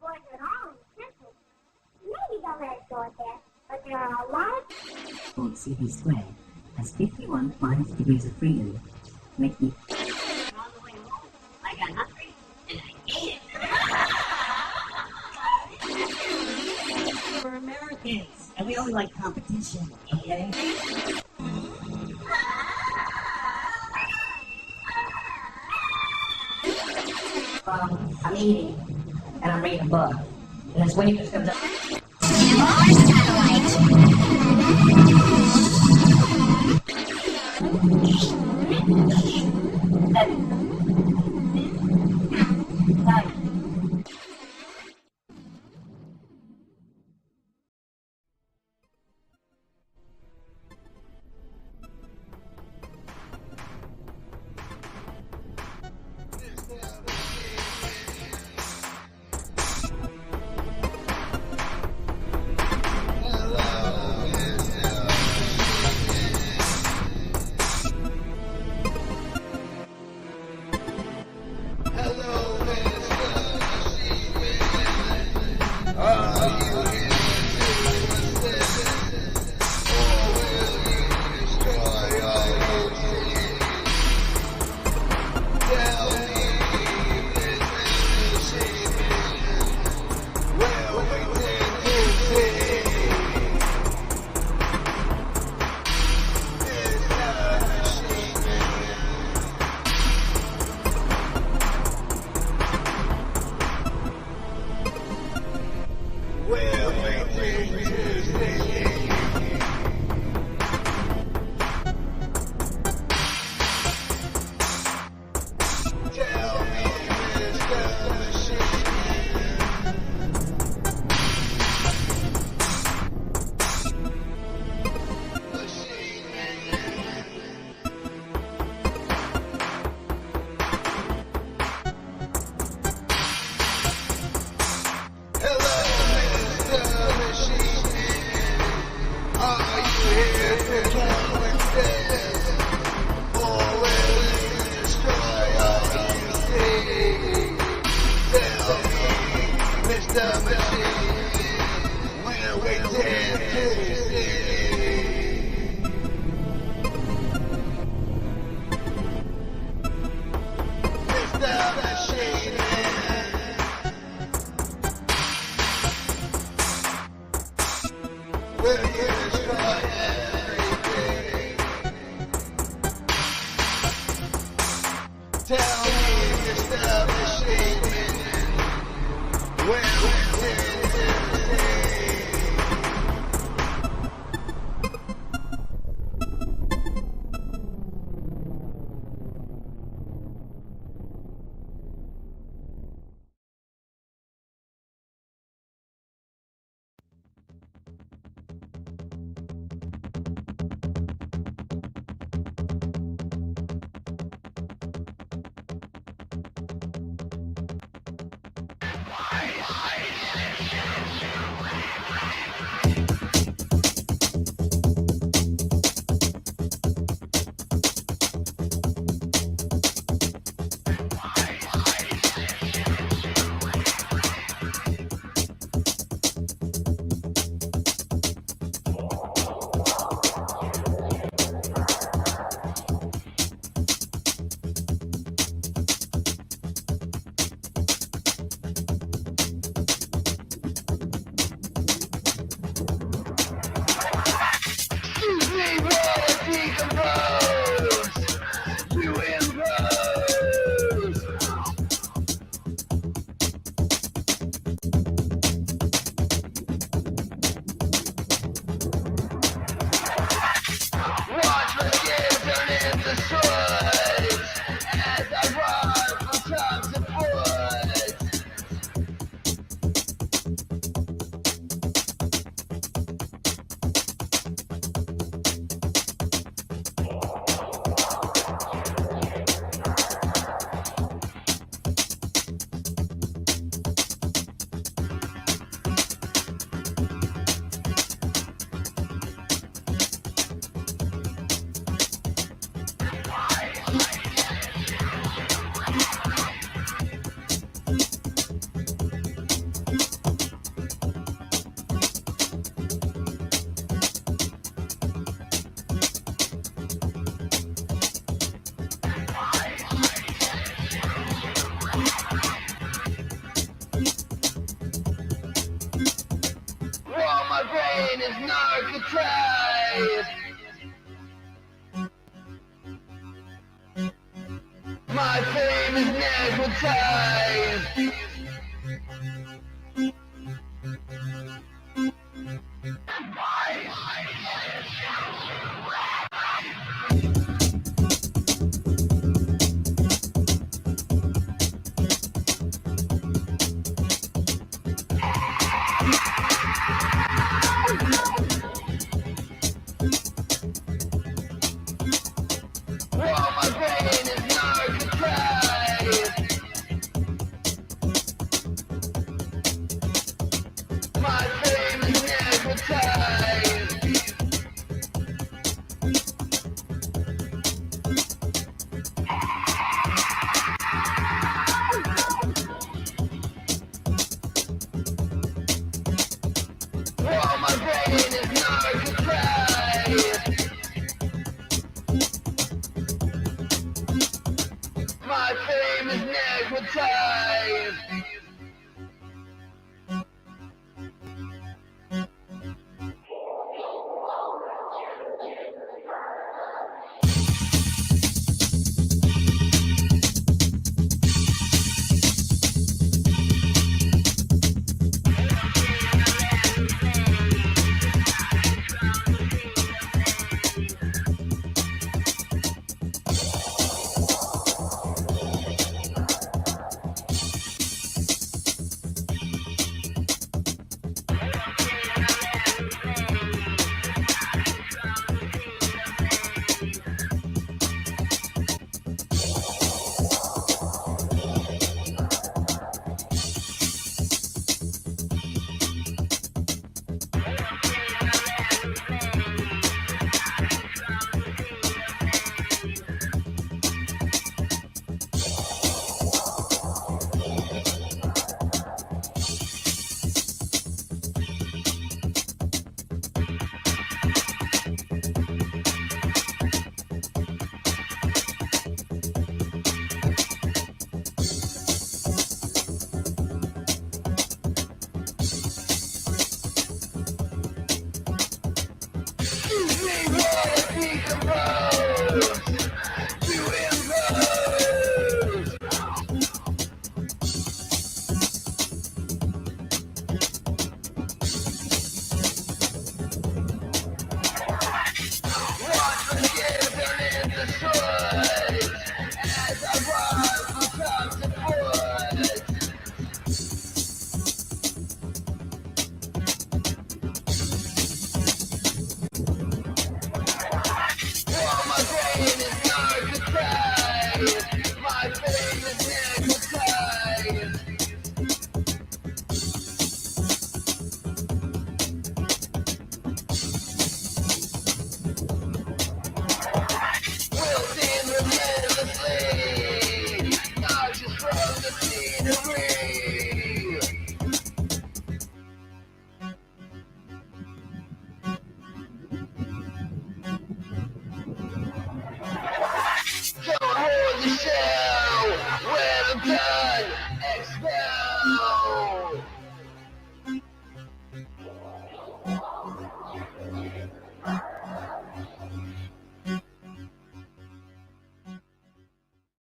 boys are all simple. Maybe don't let it go at that, but there are a lot of... CP squared has 51 minus degrees of freedom, making... On the way home, I got hungry, and I ate it. We're Americans, and we only like competition, okay? I'm eating, and I'm reading a book, and this waitress comes up.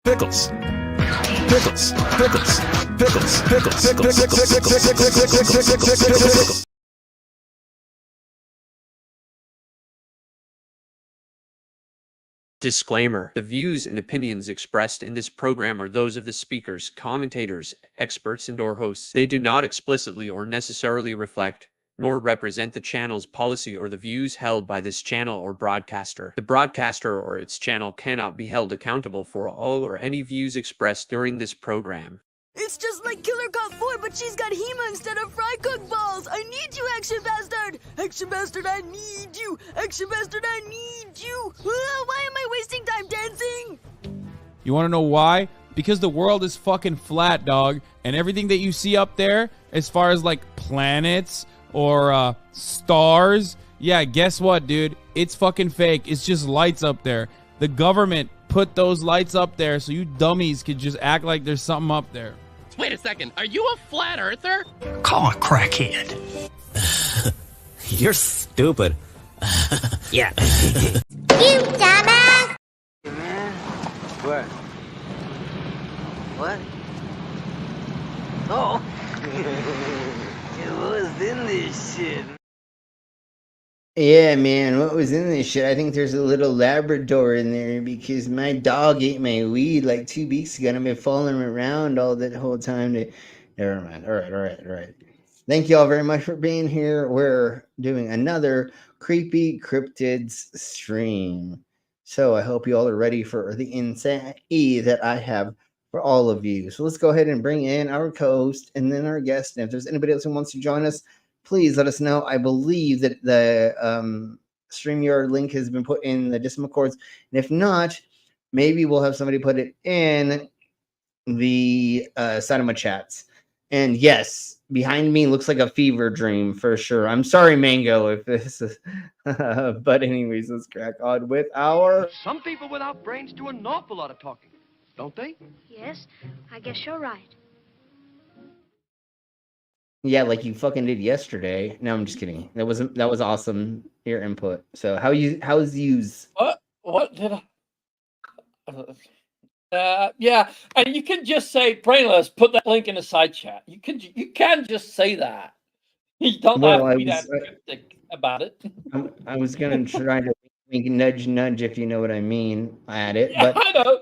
Pickles. Pickles. Pickles. Pickles. Pickles. Pickles. Disclaimer: the views and opinions expressed in this program are those of the speakers, commentators, experts, and/or hosts. They do not explicitly or necessarily reflect nor represent the channel's policy or the views held by this channel or broadcaster. The broadcaster or its channel cannot be held accountable for all or any views expressed during this program. It's just like Killer Cop 4, but she's got Hema instead of fry cook balls. I need you, Action Bastard! Action Bastard, I need you! Action Bastard, I need you! Why am I wasting time dancing? You want to know why? Because the world is fucking flat, dog. And everything that you see up there, as far as like planets or stars, yeah, guess what, dude? It's fucking fake. It's just lights up there. The government put those lights up there so you dummies could just act like there's something up there. Wait a second, are you a flat earther? Call a crackhead. You're stupid. Yeah. You dumbass! What? What? Oh. What was in this shit? Yeah, man, what was in this shit? I think there's a little Labrador in there because my dog ate my weed like 2 weeks ago and I've been following him around all that whole time. Never mind. All right. Thank you all very much for being here. We're doing another Creepy Cryptids stream. So I hope you all are ready for the insanity that I have for all of you. So let's go ahead and bring in our co-host and then our guest. And if there's anybody else who wants to join us, please let us know. I believe that the StreamYard link has been put in the Dismal Chords. And if not, maybe we'll have somebody put it in the Cinema chats. And yes, behind me looks like a fever dream for sure. I'm sorry, Mango, if this is... but anyways, let's crack on with our... Some people without brains do an awful lot of talking, don't they? Yes, I guess you're right. Yeah, like you fucking did yesterday. No, I'm just kidding. That was awesome. Your input. So how's yous? What did I? Yeah, and you can just say brainless. Put that link in the side chat. You can just say that. You don't have to be that cryptic about it. I was gonna try to make nudge, if you know what I mean, at it. Yeah, But I know.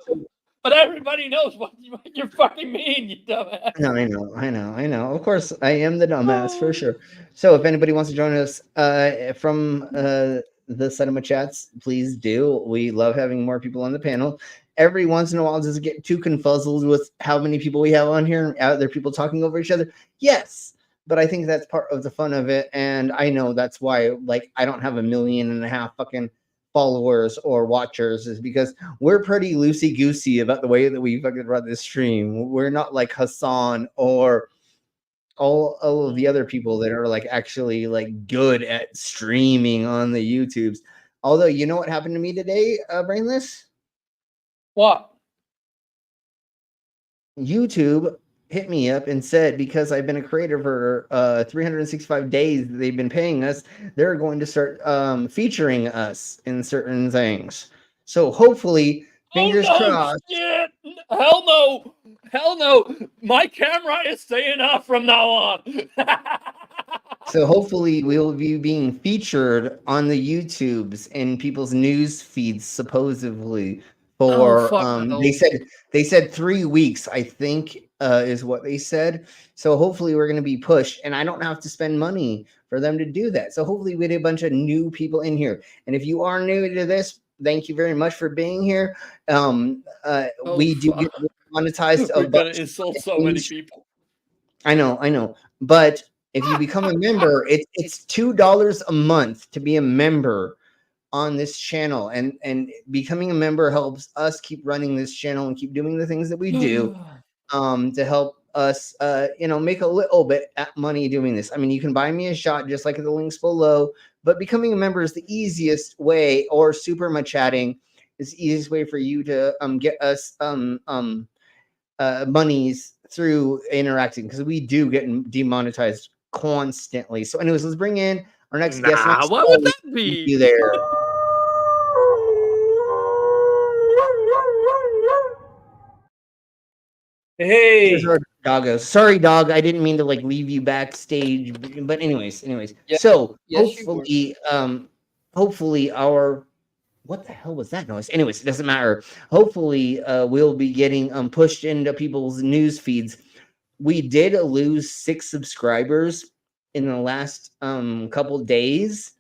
But everybody knows what you fucking mean, you dumbass. no, I know. Of course, I am the dumbass for sure. So if anybody wants to join us from the cinema chats, please do. We love having more people on the panel. Every once in a while, does it get too confuzzled with how many people we have on here? Are there people talking over each other? Yes. But I think that's part of the fun of it. And I know that's why, like, I don't have 1.5 million fucking followers or watchers, is because we're pretty loosey-goosey about the way that we fucking run this stream. We're not like Hassan or all of the other people that are like actually like good at streaming on the YouTubes. Although, you know what happened to me today, Brainless? What? YouTube hit me up and said, because I've been a creator for 365 days, they've been paying us, they're going to start featuring us in certain things. So hopefully, fingers crossed. Shit. Hell no. My camera is staying off from now on. So hopefully we'll be being featured on the YouTubes and people's news feeds, supposedly. For they said 3 weeks, I think, is what they said. So hopefully we're going to be pushed, and I don't have to spend money for them to do that. So hopefully we get a bunch of new people in here. And if you are new to this, thank you very much for being here. We do get monetized. We're going to insult so many people. I know. But if you become a member, it's $2 a month to be a member on this channel, and becoming a member helps us keep running this channel and keep doing the things that we do to help us make a little bit of money doing this. I mean, you can buy me a shot just like the links below, but becoming a member is the easiest way, or super much chatting is the easiest way for you to get us monies through interacting, because we do get demonetized constantly. So anyways, let's bring in our next guest. What would that be? You there. Hey, doggo. Sorry, dog. I didn't mean to like leave you backstage, but anyways. Yeah. So Yes, hopefully our, what the hell was that noise? Anyways, it doesn't matter. Hopefully, we'll be getting pushed into people's news feeds. We did lose 6 subscribers in the last couple days.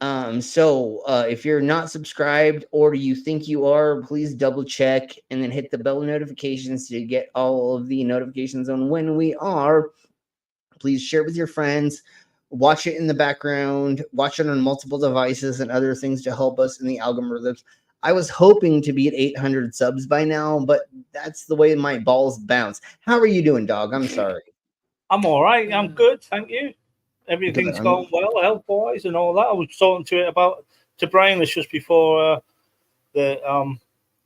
So if you're not subscribed, or you think you are, please double check and then hit the bell notifications to get all of the notifications on when we are. Please share it with your friends, watch it in the background, watch it on multiple devices and other things to help us in the algorithms. I was hoping to be at 800 subs by now, but that's the way my balls bounce. How are you doing, dog? I'm sorry. I'm all right. I'm good. Thank you. Everything's going well, health-wise and all that. I was talking to Brainless just before the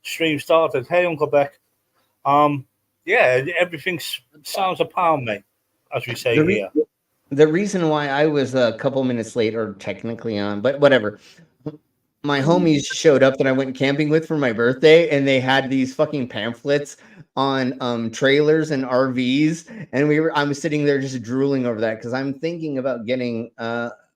stream started. Hey, Uncle Beck. Yeah, everything sounds a pound, mate, as we say here. The reason why I was a couple minutes late, or technically on, but whatever. my homies showed up that I went camping with for my birthday, and they had these fucking pamphlets on trailers and RVs, and I was sitting there just drooling over that because I'm thinking about getting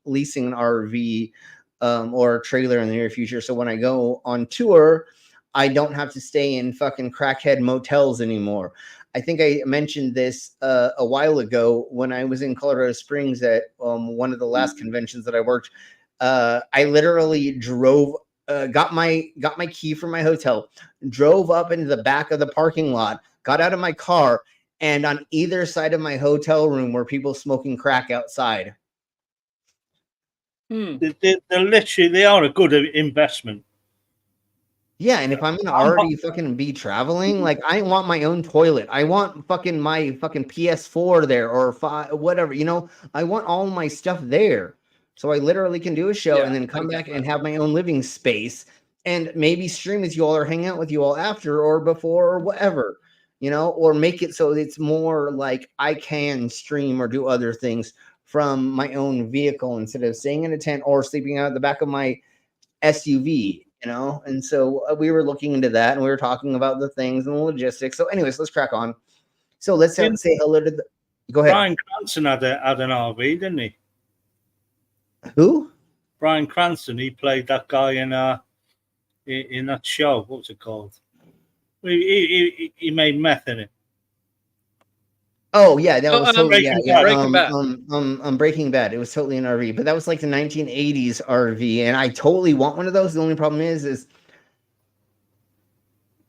leasing an RV or a trailer in the near future. So when I go on tour, I don't have to stay in fucking crackhead motels anymore. I think I mentioned this a while ago when I was in Colorado Springs at one of the last conventions that I worked. I literally drove, got my key from my hotel, drove up into the back of the parking lot, got out of my car, and on either side of my hotel room were people smoking crack outside. They're literally, they are a good investment. Yeah, and if I'm gonna already fucking be traveling, like I want my own toilet. I want fucking my fucking PS4 there or whatever, you know. I want all my stuff there, so I literally can do a show and then come back and have my own living space, and maybe stream with you all or hang out with you all after or before or whatever, you know, or make it so it's more like I can stream or do other things from my own vehicle instead of staying in a tent or sleeping out the back of my SUV. You know, and so we were looking into that, and we were talking about the things and the logistics. So, anyways, let's crack on. So let's say hello to the. Go ahead. Bryan Cranston had an RV, didn't he? Who? Bryan Cranston. He played that guy in that show. What's it called? He made meth in it. Oh yeah, that was totally Breaking Bad. Breaking Bad. It was totally an RV, but that was like the 1980s RV, and I totally want one of those. The only problem is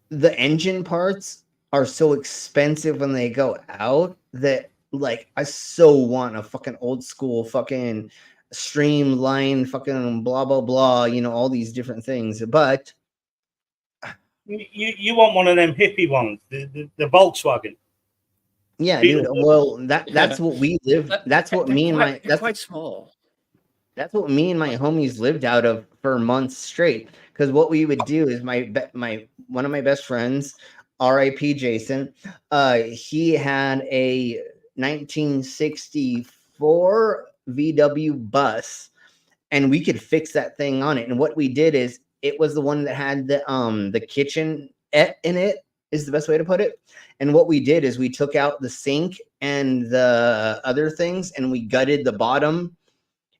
the engine parts are so expensive when they go out that like I so want a fucking old school fucking streamlined fucking blah blah blah, you know, all these different things, but you want one of them hippie ones, the Volkswagen. Yeah, dude. Well, that's what we live. That's what me and my that's quite small. That's what me and my homies lived out of for months straight. Because what we would do is my one of my best friends, R.I.P. Jason, he had a 1964 VW bus, and we could fix that thing on it. And what we did is it was the one that had the kitchen in it, is the best way to put it. And what we did is we took out the sink and the other things, and we gutted the bottom,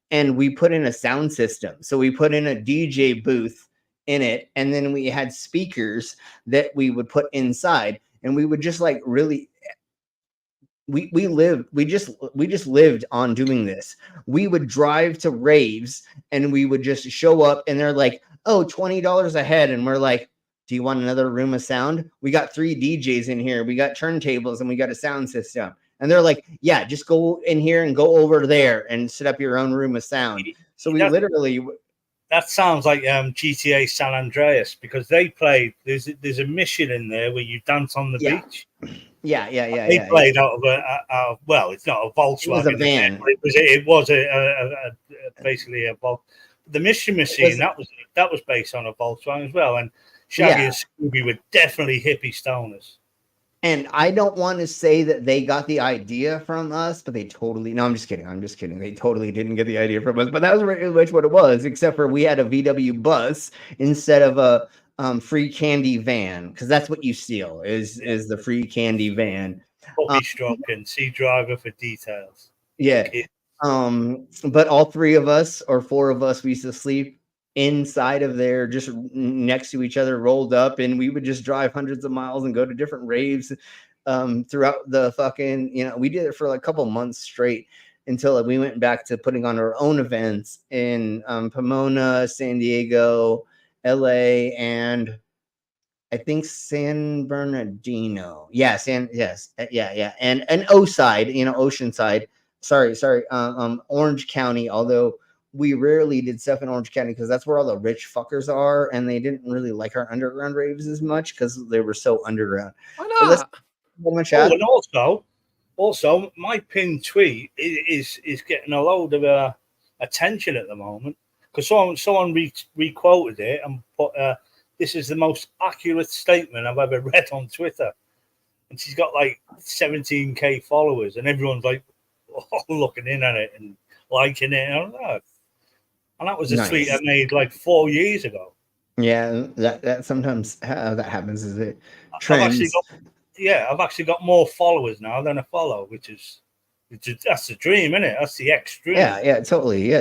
and we put in a sound system. So we put in a DJ booth in it, and then we had speakers that we would put inside, and we would just like really we just lived on doing this. We would drive to raves, and we would just show up, and they're like, oh, $20 a head, and we're like, do you want another room of sound? We got 3 DJs in here. We got turntables, and we got a sound system. And they're like, yeah, just go in here and go over there and set up your own room of sound. So we literally. That sounds like GTA San Andreas, because they played. There's a mission in there where you dance on the beach. Yeah. They played out of a well, it's not a Volkswagen. It was a van. It was basically a Volkswagen. The Mission Machine that was based on a Volkswagen as well, and Shaggy and Scooby were definitely hippie stoners. And I don't want to say that they got the idea from us, but they totally. No, I'm just kidding. They totally didn't get the idea from us, but that was pretty much what it was. Except for we had a VW bus instead of a free candy van, because that's what you steal is the free candy van. Puppy stroking, see driver for details. Yeah. But all 3 of us or 4 of us, we used to sleep inside of there, just next to each other, rolled up, and we would just drive hundreds of miles and go to different raves throughout the fucking, you know, we did it for like a couple months straight until we went back to putting on our own events in Pomona, San Diego, LA, and I think San Bernardino. Yeah, and Oceanside, you know, Oceanside. Sorry, Orange County, although we rarely did stuff in Orange County because that's where all the rich fuckers are, and they didn't really like our underground raves as much because they were so underground. Why not? And also, my pinned tweet is getting a load of attention at the moment because someone requoted it and put, "This is the most accurate statement I've ever read on Twitter," and she's got like 17K followers, and everyone's like looking in at it and liking it. I don't know. And that was a tweet I made like 4 years ago. Yeah, that sometimes how that happens is it I've trends. actually got more followers now than I follow, which is that's the dream, isn't it? That's the extreme. Yeah, totally.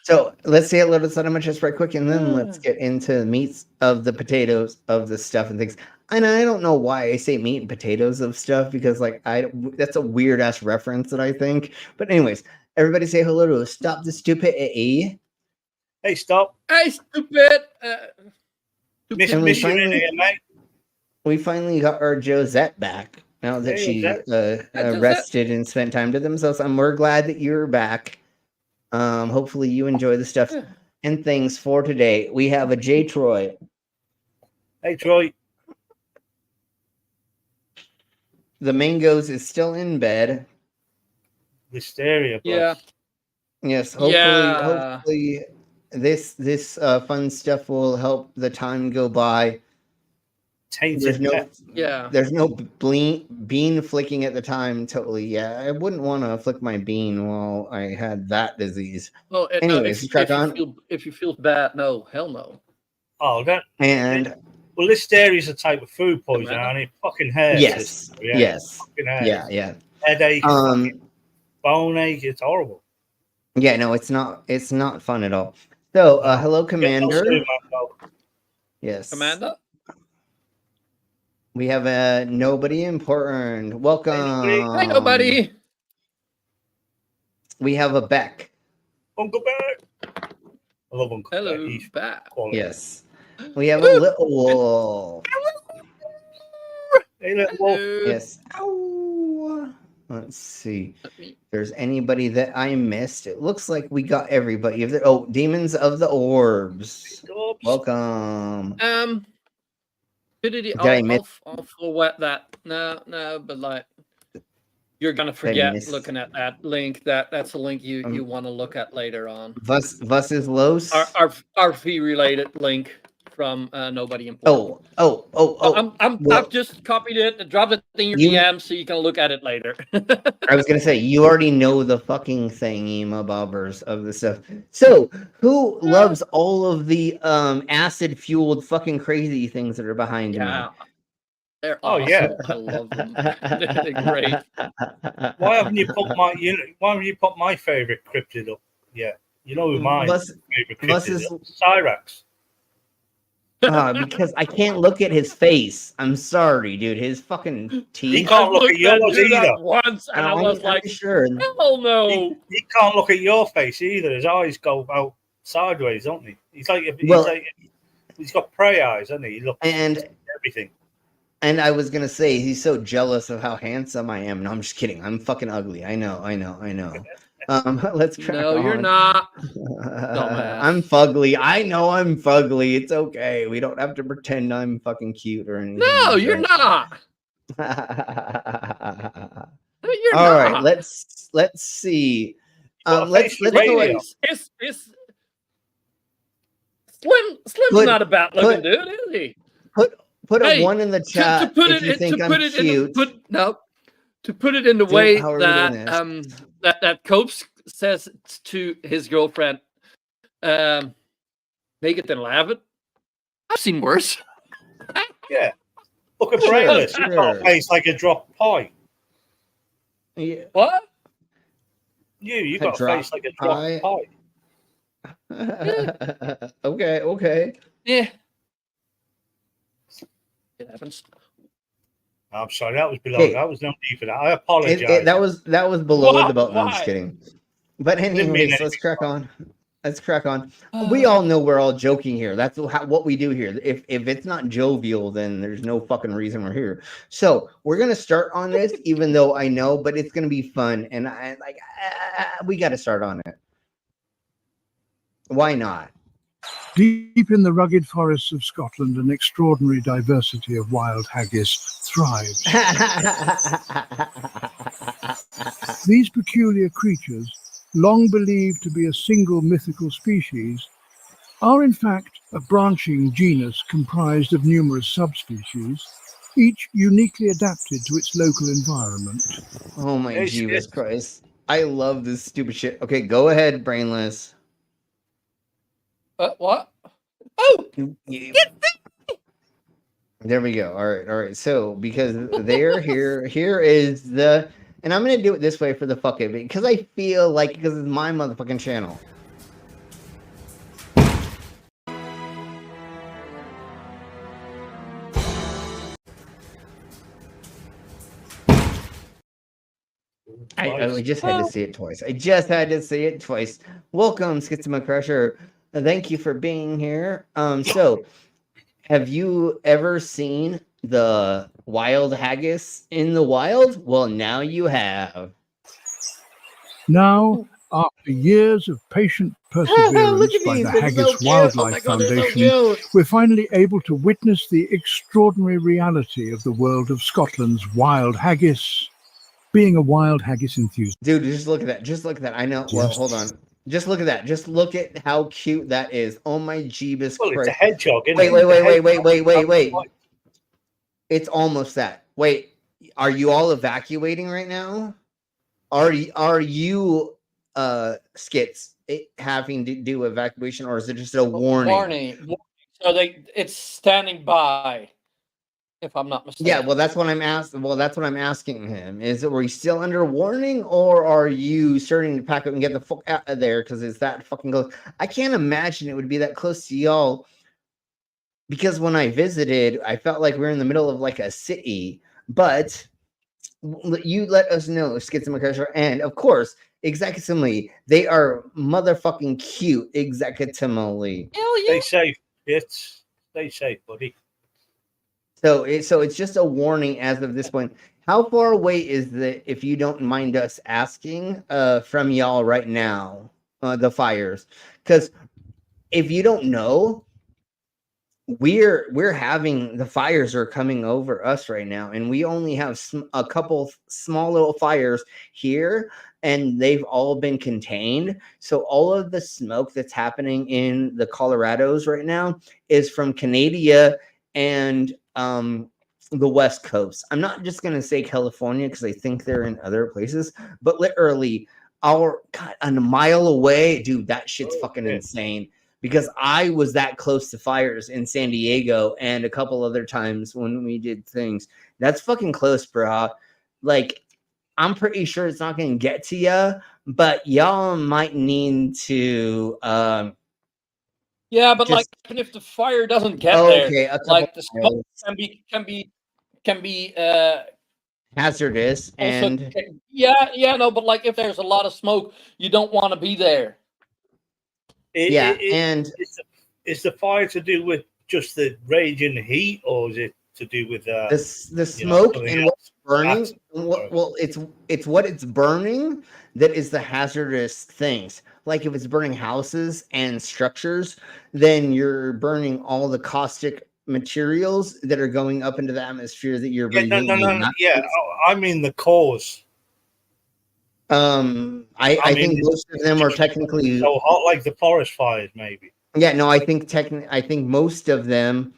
So let's say a little cinnamon just right quick, and then let's get into the meats of the potatoes of the stuff and things. And I don't know why I say meat and potatoes of stuff, because like that's a weird ass reference that I think. But anyways, everybody say hello to Stop the Stupid E. Hey, stop. Hey, stupid. Miss you in here, mate. We finally got our Josette back now that she rested and spent time to themselves. We're glad that you're back. Hopefully you enjoy the stuff and things for today. We have a J Troy. Hey, Troy. The Mangoes is still in bed. Hysteria. Yeah. Yes. Hopefully this fun stuff will help the time go by. There's no bean flicking at the time. Totally. Yeah, I wouldn't want to flick my bean while I had that disease. Well, anyways, crack on. If you feel bad, no, hell no. Oh, well, listeria is a type of food poison, and it fucking hurts. Yes. Fucking hurts. Yeah. Headache, bone ache. It's horrible. Yeah, no, it's not fun at all. So, hello, Commander. Yes, Commander. We have a nobody important. Welcome. Hi, nobody. We have a Beck. Uncle Beck. I love Uncle Beck. Hello, Beck. Yes. We have a little wolf. Hey, little wolf. Yes. Ow. Let's see. If there's anybody that I missed. It looks like we got everybody. Demons of the Orbs. Welcome. I'll forward that. No, but like you're gonna forget looking at that link. That's a link you want to look at later on. Vus is Los. Our RV related link from nobody important. I've just copied it and dropped it in your DM so you can look at it later. I was gonna say you already know the fucking thing, emo bobbers of the stuff. So who loves all of the acid fueled fucking crazy things that are behind me? They're awesome. I love them. They're great. Why haven't you put my favorite cryptid up? Yeah, you know who my favorite cryptid is? Cyrax. Because I can't look at his face. I'm sorry, dude. His fucking teeth. He can't look at yours either. Once, and I was like, sure. Hell no. He can't look at your face either. His eyes go out sideways, don't they? He's got prey eyes, hasn't he? He looks at everything. And I was gonna say he's so jealous of how handsome I am. No, I'm just kidding. I'm fucking ugly. I know. Let's crack on. No, you're not. I'm fugly. I know I'm fugly. It's okay. We don't have to pretend I'm fucking cute or anything. No, you're not. No, you're all not. Right, let's see. Let's go ahead. It's Slim's not a bad looking dude, is he? Put a 1 in the chat if you think I'm cute. To put it in the way that Copes says to his girlfriend, make it then laugh it. I've seen worse. Yeah. Look at Brainless. He's got a face like a dropped pie. Yeah. What? You got a face like a dropped pie. Okay. Yeah. It happens. I'm sorry, that was below. Hey, that was no need for that. I apologize. That was below the belt. No, I'm just kidding. But anyways, let's crack on. We all know we're all joking here. That's what we do here. If it's not jovial, then there's no fucking reason we're here. So we're gonna start on this, even though I know, but it's gonna be fun, and we got to start on it. Why not? Deep in the rugged forests of Scotland, an extraordinary diversity of wild haggis thrives. These peculiar creatures, long believed to be a single mythical species, are in fact a branching genus comprised of numerous subspecies, each uniquely adapted to its local environment. Oh my Jesus Christ. I love this stupid shit. Okay, go ahead, Brainless. What? Oh! There we go. All right. So because they're here is the, and I'm gonna do it this way for the fuck of it because I feel like because it's my motherfucking channel. I just had to say it twice. I just had to say it twice. Welcome, Schizma Crusher. Thank you for being here. So have you ever seen the wild haggis in the wild? Well, now you have. Now, after years of patient perseverance by the Haggis Wildlife Foundation, we're finally able to witness the extraordinary reality of the world of Scotland's wild haggis. Being a wild haggis enthusiast. Dude, just look at that. Just look at that. I know. Well, hold on. Just look at that. Just look at how cute that is. Oh my Jeebus Christ. It's a hedgehog, isn't Wait. It's almost that. Wait, are you all evacuating right now? Are you skits having to do evacuation, or is it just a warning? Warning. So it's standing by. If I'm not mistaken. Yeah, well, that's what I'm asking. Well, that's what I'm asking him. Is it, were you still under warning, or are you starting to pack up and get the fuck out of there because it's that fucking close? I can't imagine it would be that close to y'all. Because when I visited, I felt like we were in the middle of like a city. But you let us know, Schizma, and of course, executively, they are motherfucking cute. Executively. Stay safe. Stay safe, buddy. So it's just a warning as of this point. How far away is the, if you don't mind us asking, from y'all right now, the fires? Because if you don't know, we're having, the fires are coming over us right now, and we only have a couple small little fires here, and they've all been contained. So all of the smoke that's happening in the Colorados right now is from Canada and the West Coast. I'm not just gonna say California because I think they're in other places, but literally God, a mile away, dude, that shit's fucking insane. Because I was that close to fires in San Diego and a couple other times when we did things. That's fucking close, bro. Like, I'm pretty sure it's not gonna get to you, but y'all might need to yeah, but like even if the fire doesn't get there, like the smoke can be hazardous and no, but like if there's a lot of smoke, you don't want to be there. And is the fire to do with just the raging heat, or is it to do with the smoke and what's burning? Well, it's what it's burning that is the hazardous things. Like if it's burning houses and structures, then you're burning all the caustic materials that are going up into the atmosphere that you're breathing. I mean the cause. I think most of them are technically so hot, like the forest fires, maybe. Yeah, no, I think most of them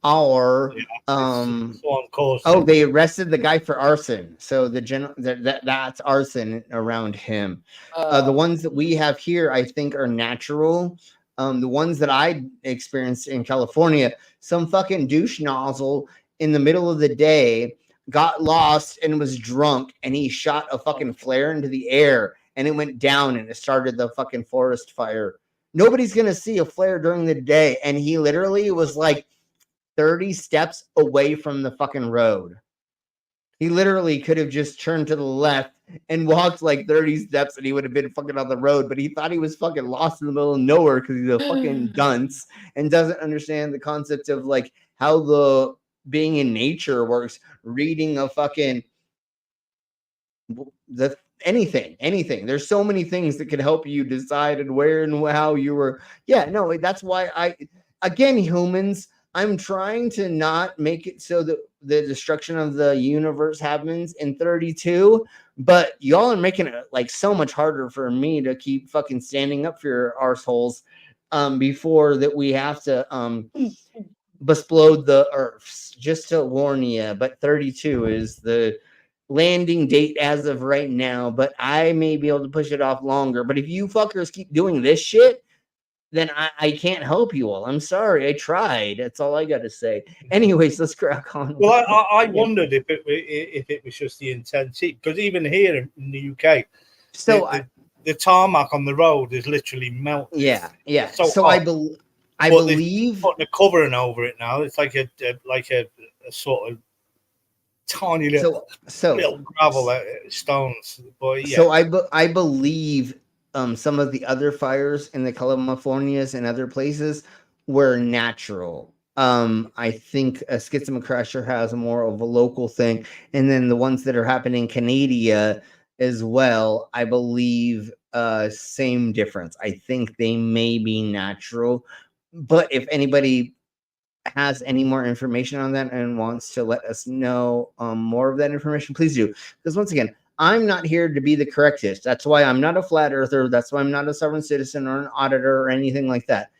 are they arrested the guy for arson. So that's arson around him. The ones that we have here, I think, are natural. The ones that I experienced in California, some fucking douche nozzle in the middle of the day got lost and was drunk, and he shot a fucking flare into the air, and it went down, and it started the fucking forest fire. Nobody's gonna see a flare during the day, and he literally was like 30 steps away from the fucking road. He literally could have just turned to the left and walked like 30 steps, and he would have been fucking on the road, but he thought he was fucking lost in the middle of nowhere because he's a fucking dunce and doesn't understand the concept of like how the being in nature works, reading a fucking anything. There's so many things that could help you decide and where and how you were. Yeah, no, that's why humans, I'm trying to not make it so that the destruction of the universe happens in 32, but y'all are making it like so much harder for me to keep fucking standing up for your arseholes before that we have to explode the earths, just to warn you. But 32 is the landing date as of right now, but I may be able to push it off longer. But if you fuckers keep doing this shit, then I can't help you all. I'm sorry. I tried. That's all I got to say. Anyways, let's crack on. Well, I wondered if it was just the intensity, because even here in the UK, so the tarmac on the road is literally melting. Yeah. So I hot. believe putting a covering over it now. It's like a sort of tiny little gravel stones. But yeah. So I believe some of the other fires in the Californias and other places were natural. I think a Schism Crusher has more of a local thing, and then the ones that are happening in Canada as well, I believe same difference. I think they may be natural, but if anybody has any more information on that and wants to let us know more of that information, please do. Because once again, I'm not here to be the correctist. That's why I'm not a flat earther. That's why I'm not a sovereign citizen or an auditor or anything like that.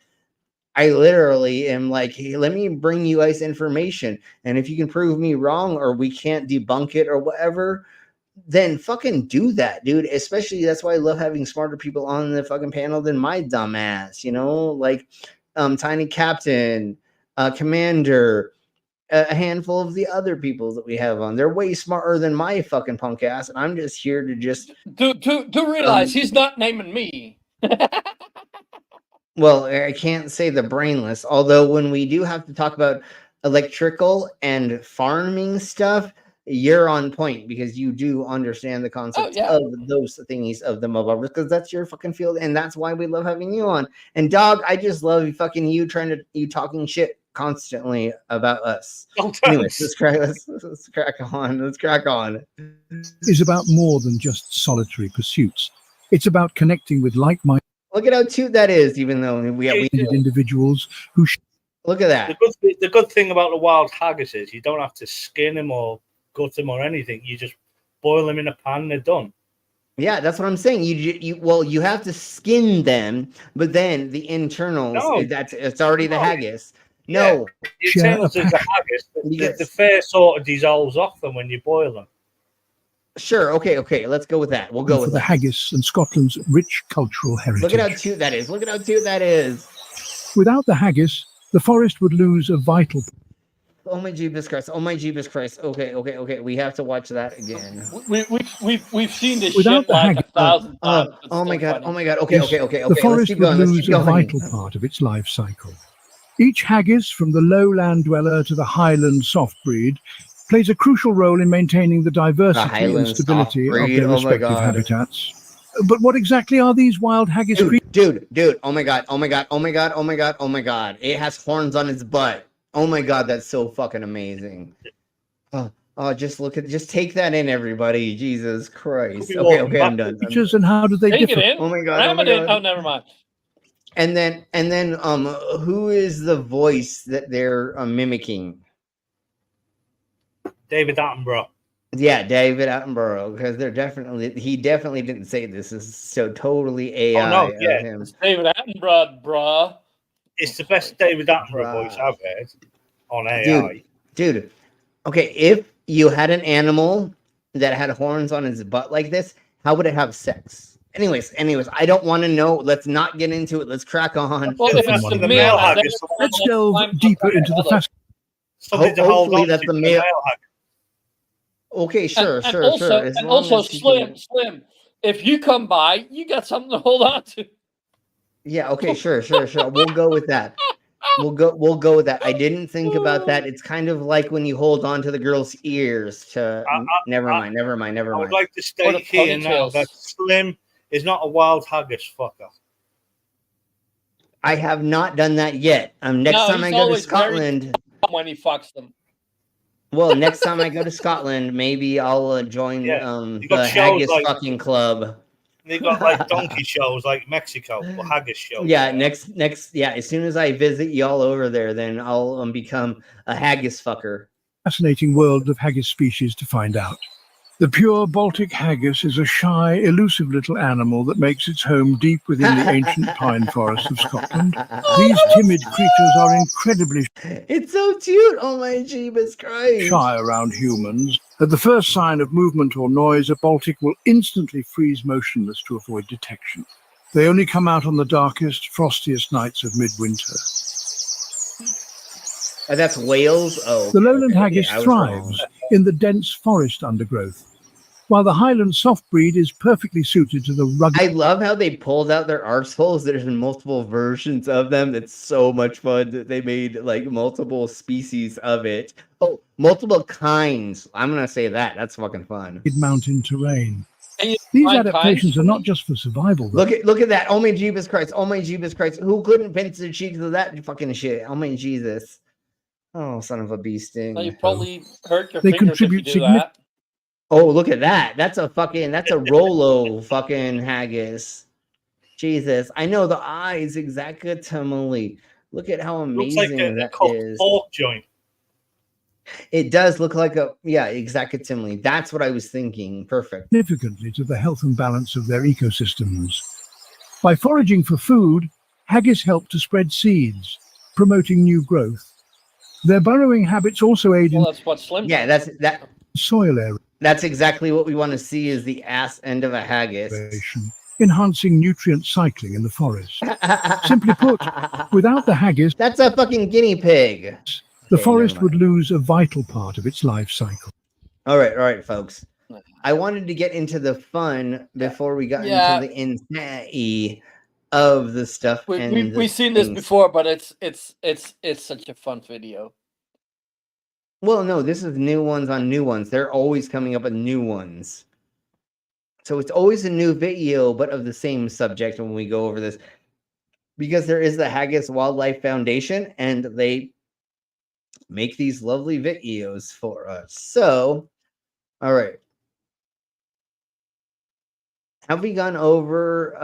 I literally am like, hey, let me bring you guys information. And if you can prove me wrong or we can't debunk it or whatever, then fucking do that, dude. Especially that's why I love having smarter people on the fucking panel than my dumb ass, you know, like Tiny Captain, Commander, a handful of the other people that we have on. They're way smarter than my fucking punk ass, and I'm just here to just to realize he's not naming me. Well, I can't say the brainless, although when we do have to talk about electrical and farming stuff, you're on point because you do understand the concepts of those thingies of the mobile, because that's your fucking field, and that's why we love having you on. And dog, I just love you talking shit constantly about us. Anyways, let's crack on. Is about more than just solitary pursuits. It's about connecting with like-minded. Look at how cute that is, even though we individuals who. Look at that. The good thing about the wild haggis is you don't have to skin them or gut them or anything. You just boil them in a pan and they're done. Yeah, that's what I'm saying. You have to skin them, but then the internals, it's already the haggis. No. In terms of the haggis, the fur sort of dissolves off them when you boil them. Sure. Okay. Let's go with that. We'll go with the haggis and Scotland's rich cultural heritage. Look at how cute that is. Without the haggis, the forest would lose a vital. Oh my Jeebus Christ. Okay. We have to watch that again. We've seen this Without shit like 1,000 times. Oh my god. Okay. The forest would lose a vital part of its life cycle. Each haggis, from the lowland dweller to the highland soft breed, plays a crucial role in maintaining the diversity and stability of their respective habitats. But what exactly are these wild haggis creatures? Dude, oh my god. It has horns on its butt. Oh my god, that's so fucking amazing. Just take that in, everybody. Jesus Christ. Okay, I'm done. Creatures and how do they Take differ? it in. Oh my god. Oh, never mind. And then who is the voice that they're mimicking? David Attenborough. Yeah, David Attenborough, because he definitely didn't say this. This is so totally AI of him. It's David Attenborough, bruh. It's the best David Attenborough voice I've heard on AI. Dude. Okay, if you had an animal that had horns on its butt like this, how would it have sex? Anyways, I don't want to know. Let's not get into it. Let's crack on. Well, Let's delve deeper into the fascinating. Hopefully that's the male. Okay, sure. And also, Slim, if you come by, you got something to hold on to. Yeah, okay, sure. We'll go with that. We'll go with that. I didn't think about that. It's kind of like when you hold on to the girl's ears to never mind. I would like to state here now that Slim is not a wild haggis fucker. I have not done that yet. Next time I go to Scotland, when he fucks them. Well, next time I go to Scotland, maybe I'll join the haggis fucking club. They got like donkey shows like Mexico or haggis shows. Yeah, next as soon as I visit y'all over there, then I'll become a haggis fucker. Fascinating world of haggis species to find out. The pure Baltic haggis is a shy, elusive little animal that makes its home deep within the ancient pine forests of Scotland. These timid creatures are incredibly It's so cute. Oh my Jeebus Christ. Shy around humans. At the first sign of movement or noise, a Baltic will instantly freeze motionless to avoid detection. They only come out on the darkest, frostiest nights of midwinter. That's Wales? Oh. The lowland okay, haggis I was wrong. thrives in the dense forest undergrowth, while the Highland soft breed is perfectly suited to the rugged... I love how they pulled out their arseholes. There's been multiple versions of them. It's so much fun that they made like multiple species of it. Oh, multiple kinds. I'm going to say that. That's fucking fun. mountain terrain. These adaptations are not just for survival, though. Look at that. Oh my Jeebus Christ. Oh my Jeebus Christ. Who couldn't pinch their cheeks of that fucking shit? Oh my Jesus. Oh, son of a bee sting. Well, you probably hurt your They fingers if you contribute do that. Oh, look at that. That's a Rolo fucking haggis. Jesus. I know the eyes exactly. Look at how amazing that is. Pork joint. It does look like exactly. That's what I was thinking. Perfect. Significantly to the health and balance of their ecosystems. By foraging for food, haggis help to spread seeds, promoting new growth. Their burrowing habits also aid in That's what Slim. Yeah, does. that soil area. That's exactly what we want to see is the ass end of a haggis. Enhancing nutrient cycling in the forest. Simply put, without the haggis, that's a fucking guinea pig. The forest would lose a vital part of its life cycle. All right, folks. I wanted to get into the fun before we got into the insanity of the stuff. We've seen this before, but it's such a fun video. Well, no, this is new ones on new ones. They're always coming up with new ones. So it's always a new video, but of the same subject when we go over this. Because there is the Haggis Wildlife Foundation, and they make these lovely videos for us. So, all right. Have we gone over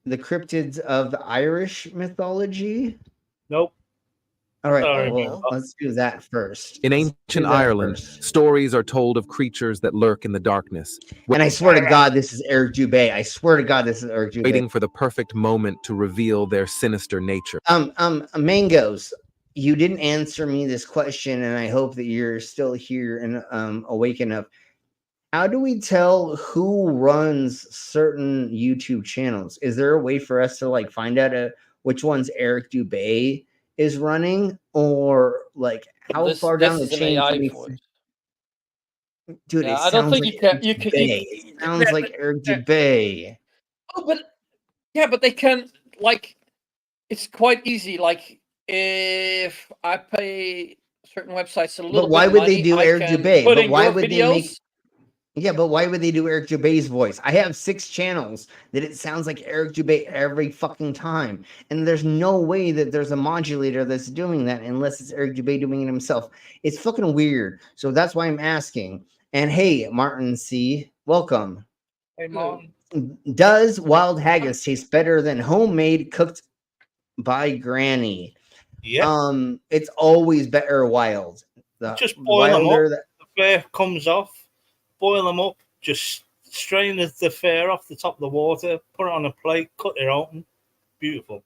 the cryptids of the Irish mythology? Nope. All right, well, let's do that first. In ancient Ireland, stories are told of creatures that lurk in the darkness. And I swear to God, this is Eric Dubé. I swear to God, this is Eric Dubé. Waiting for the perfect moment to reveal their sinister nature. Mangoes, you didn't answer me this question, and I hope that you're still here and awake enough. How do we tell who runs certain YouTube channels? Is there a way for us to like find out which one's Eric Dubé is running, or like how far down the chain can we? Dude, it I don't think like you can. It sounds like Eric Dubé. Oh, but they can, like, it's quite easy. Like, if I pay certain websites a little but why bit would money, they do I Eric can Dubé? put But in why your would they videos. make? Yeah, but why would they do Eric Dubé's voice? I have 6 channels that it sounds like Eric Dubé every fucking time. And there's no way that there's a modulator that's doing that unless it's Eric Dubé doing it himself. It's fucking weird. So that's why I'm asking. And hey, Martin C., welcome. Hey, Martin. Does wild haggis taste better than homemade cooked by Granny? Yeah. It's always better wild. Just boil them up. The fur comes off. Boil them up, just strain the fur off the top of the water, put it on a plate, cut it open. Beautiful.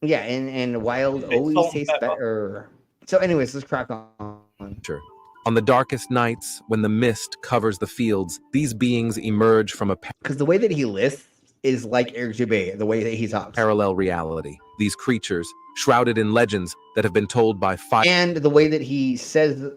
Yeah, and wild always tastes better. So anyways, let's crack on. Sure. On the darkest nights, when the mist covers the fields, these beings emerge from a because the way that he lists is like Eric Dubé, the way that he talks. Parallel reality. These creatures, shrouded in legends that have been told by fire. And the way that he says...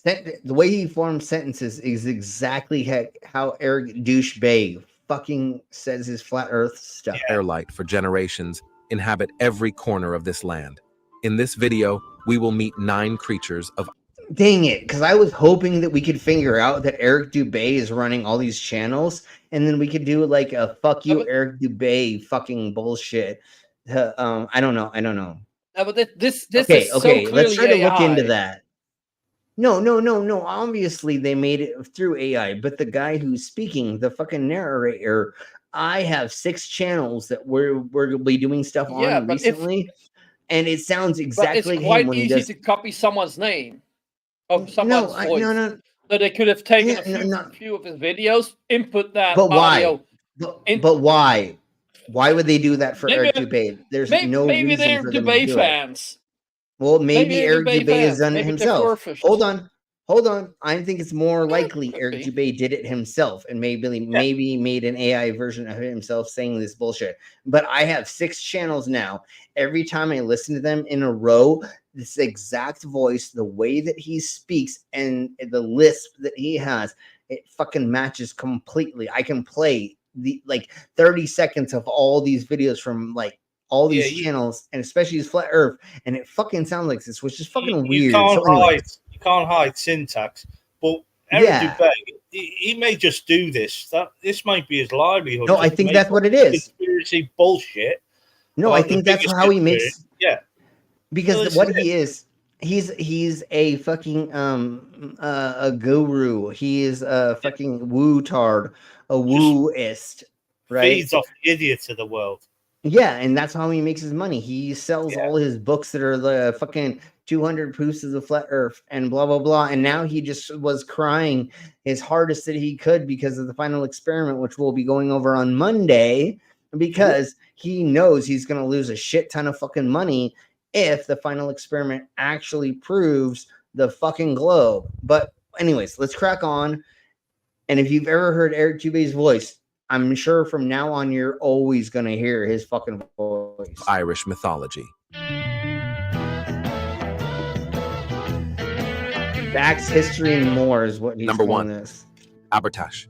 the way he forms sentences is exactly how Eric Douchebag fucking says his flat earth stuff. Firelight for generations inhabit every corner of this land. In this video, we will meet 9 creatures of... Dang it, because I was hoping that we could figure out that Eric Dubé is running all these channels, and then we could do like a fuck you Eric Dubé fucking bullshit. I don't know. No, but this okay, is so let's try to look AI. into that. No. Obviously, they made it through AI, but the guy who's speaking, the fucking narrator, I have 6 channels that we're going to be doing stuff on recently, and it sounds exactly it's quite him when easy he does. to copy someone's name of someone's voice. No. So they could have taken a few of his videos, input that But audio. why? But why? Why would they do that for Eric Dubé? There's no maybe reason they're for them to Dubé do fans. Well, maybe Eric Dubé has done it Maybe himself. they're Hold on. Hold on. I think it's more likely Eric Dubé did it himself and maybe made an AI version of himself saying this bullshit. But I have 6 channels now. Every time I listen to them in a row, this exact voice, the way that he speaks, and the lisp that he has, it fucking matches completely. I can play the 30 seconds of all these videos from all these channels, and especially his Flat Earth, and it fucking sounds like this, which is fucking weird. You can't hide syntax, but Eric Dubé, he may just do this. This might be his livelihood. No, I think that's what it is. Conspiracy bullshit. No, I think that's how he makes. Yeah, because what he is, he's a fucking a guru. He is a fucking woo-tard, a wooist, right? Feeds off the idiots of the world. Yeah, and that's how he makes his money. He sells all his books that are the fucking 200 proofs of the flat earth and blah, blah, blah. And now he just was crying his hardest that he could because of the final experiment, which we'll be going over on Monday, because he knows he's going to lose a shit ton of fucking money if the final experiment actually proves the fucking globe. But anyways, let's crack on. And if you've ever heard Eric Dubé's voice, I'm sure from now on you're always going to hear his fucking voice. Irish mythology. Facts, history, and more is what he's Number calling 1. this. Abertash.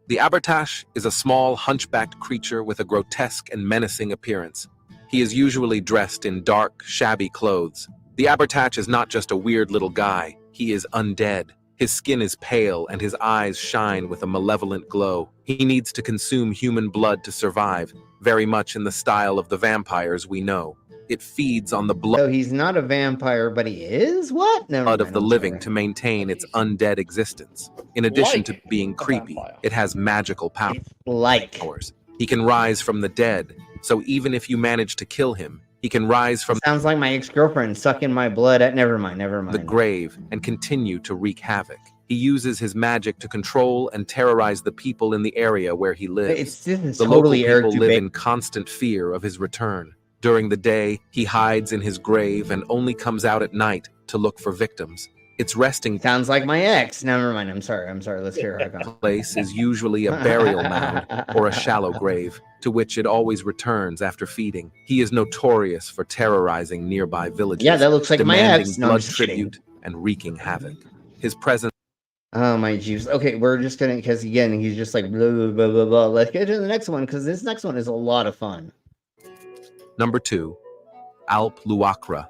The Abertash is a small, hunchbacked creature with a grotesque and menacing appearance. He is usually dressed in dark, shabby clothes. The Abertash is not just a weird little guy. He is undead. His skin is pale and his eyes shine with a malevolent glow. He needs to consume human blood to survive, very much in the style of the vampires we know. It feeds on the blood. So he's not a vampire, but he is? What? Blood of the living to maintain its undead existence. In addition to being creepy, it has magical powers. He can rise from the dead, so even if you manage to kill him, he can rise from Sounds like my ex-girlfriend sucking my blood at never mind. the grave and continue to wreak havoc. He uses his magic to control and terrorize the people in the area where he lives. The totally local Eric people live Dubé. in constant fear of his return. During the day, he hides in his grave and only comes out at night to look for victims. Its resting Sounds like my ex. Never mind. I'm sorry. Let's hear her go. place is usually a burial mound or a shallow grave, to which it always returns after feeding. He is notorious for terrorizing nearby villages. Yeah, that looks like my demanding ex. No, I'm blood just kidding. tribute and wreaking havoc. His presence. Oh my jeez. Okay, we're just gonna, because again, he's just like blah, blah, blah, blah, blah. Let's get to the next one, because this next one is a lot of fun. Number 2, Alp Luacra.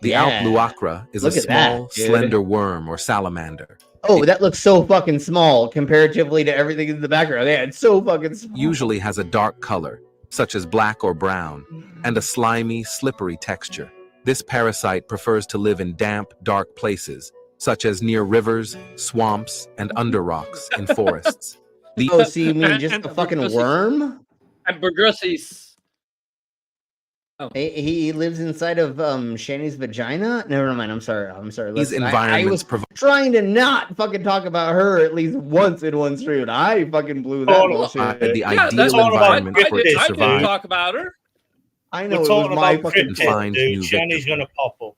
The Yeah. Alp Luacra is Look a at that, small, dude. slender worm or salamander. Oh, that looks so fucking small comparatively to everything in the background. Yeah, it's so fucking small. Usually has a dark color, such as black or brown, and a slimy, slippery texture. This parasite prefers to live in damp, dark places, such as near rivers, swamps, and under rocks in forests. Oh, so you mean just a fucking worm? And Burgessies. He lives inside of Shani's vagina? Never mind. I'm sorry. These Listen, I environments was trying to not fucking talk about her at least once in one stream. I fucking blew that bullshit. The ideal environment for it to I did survive. talk about her. I know We're it talking was my about fucking find Cryptids, new dude. Shani's gonna pop up.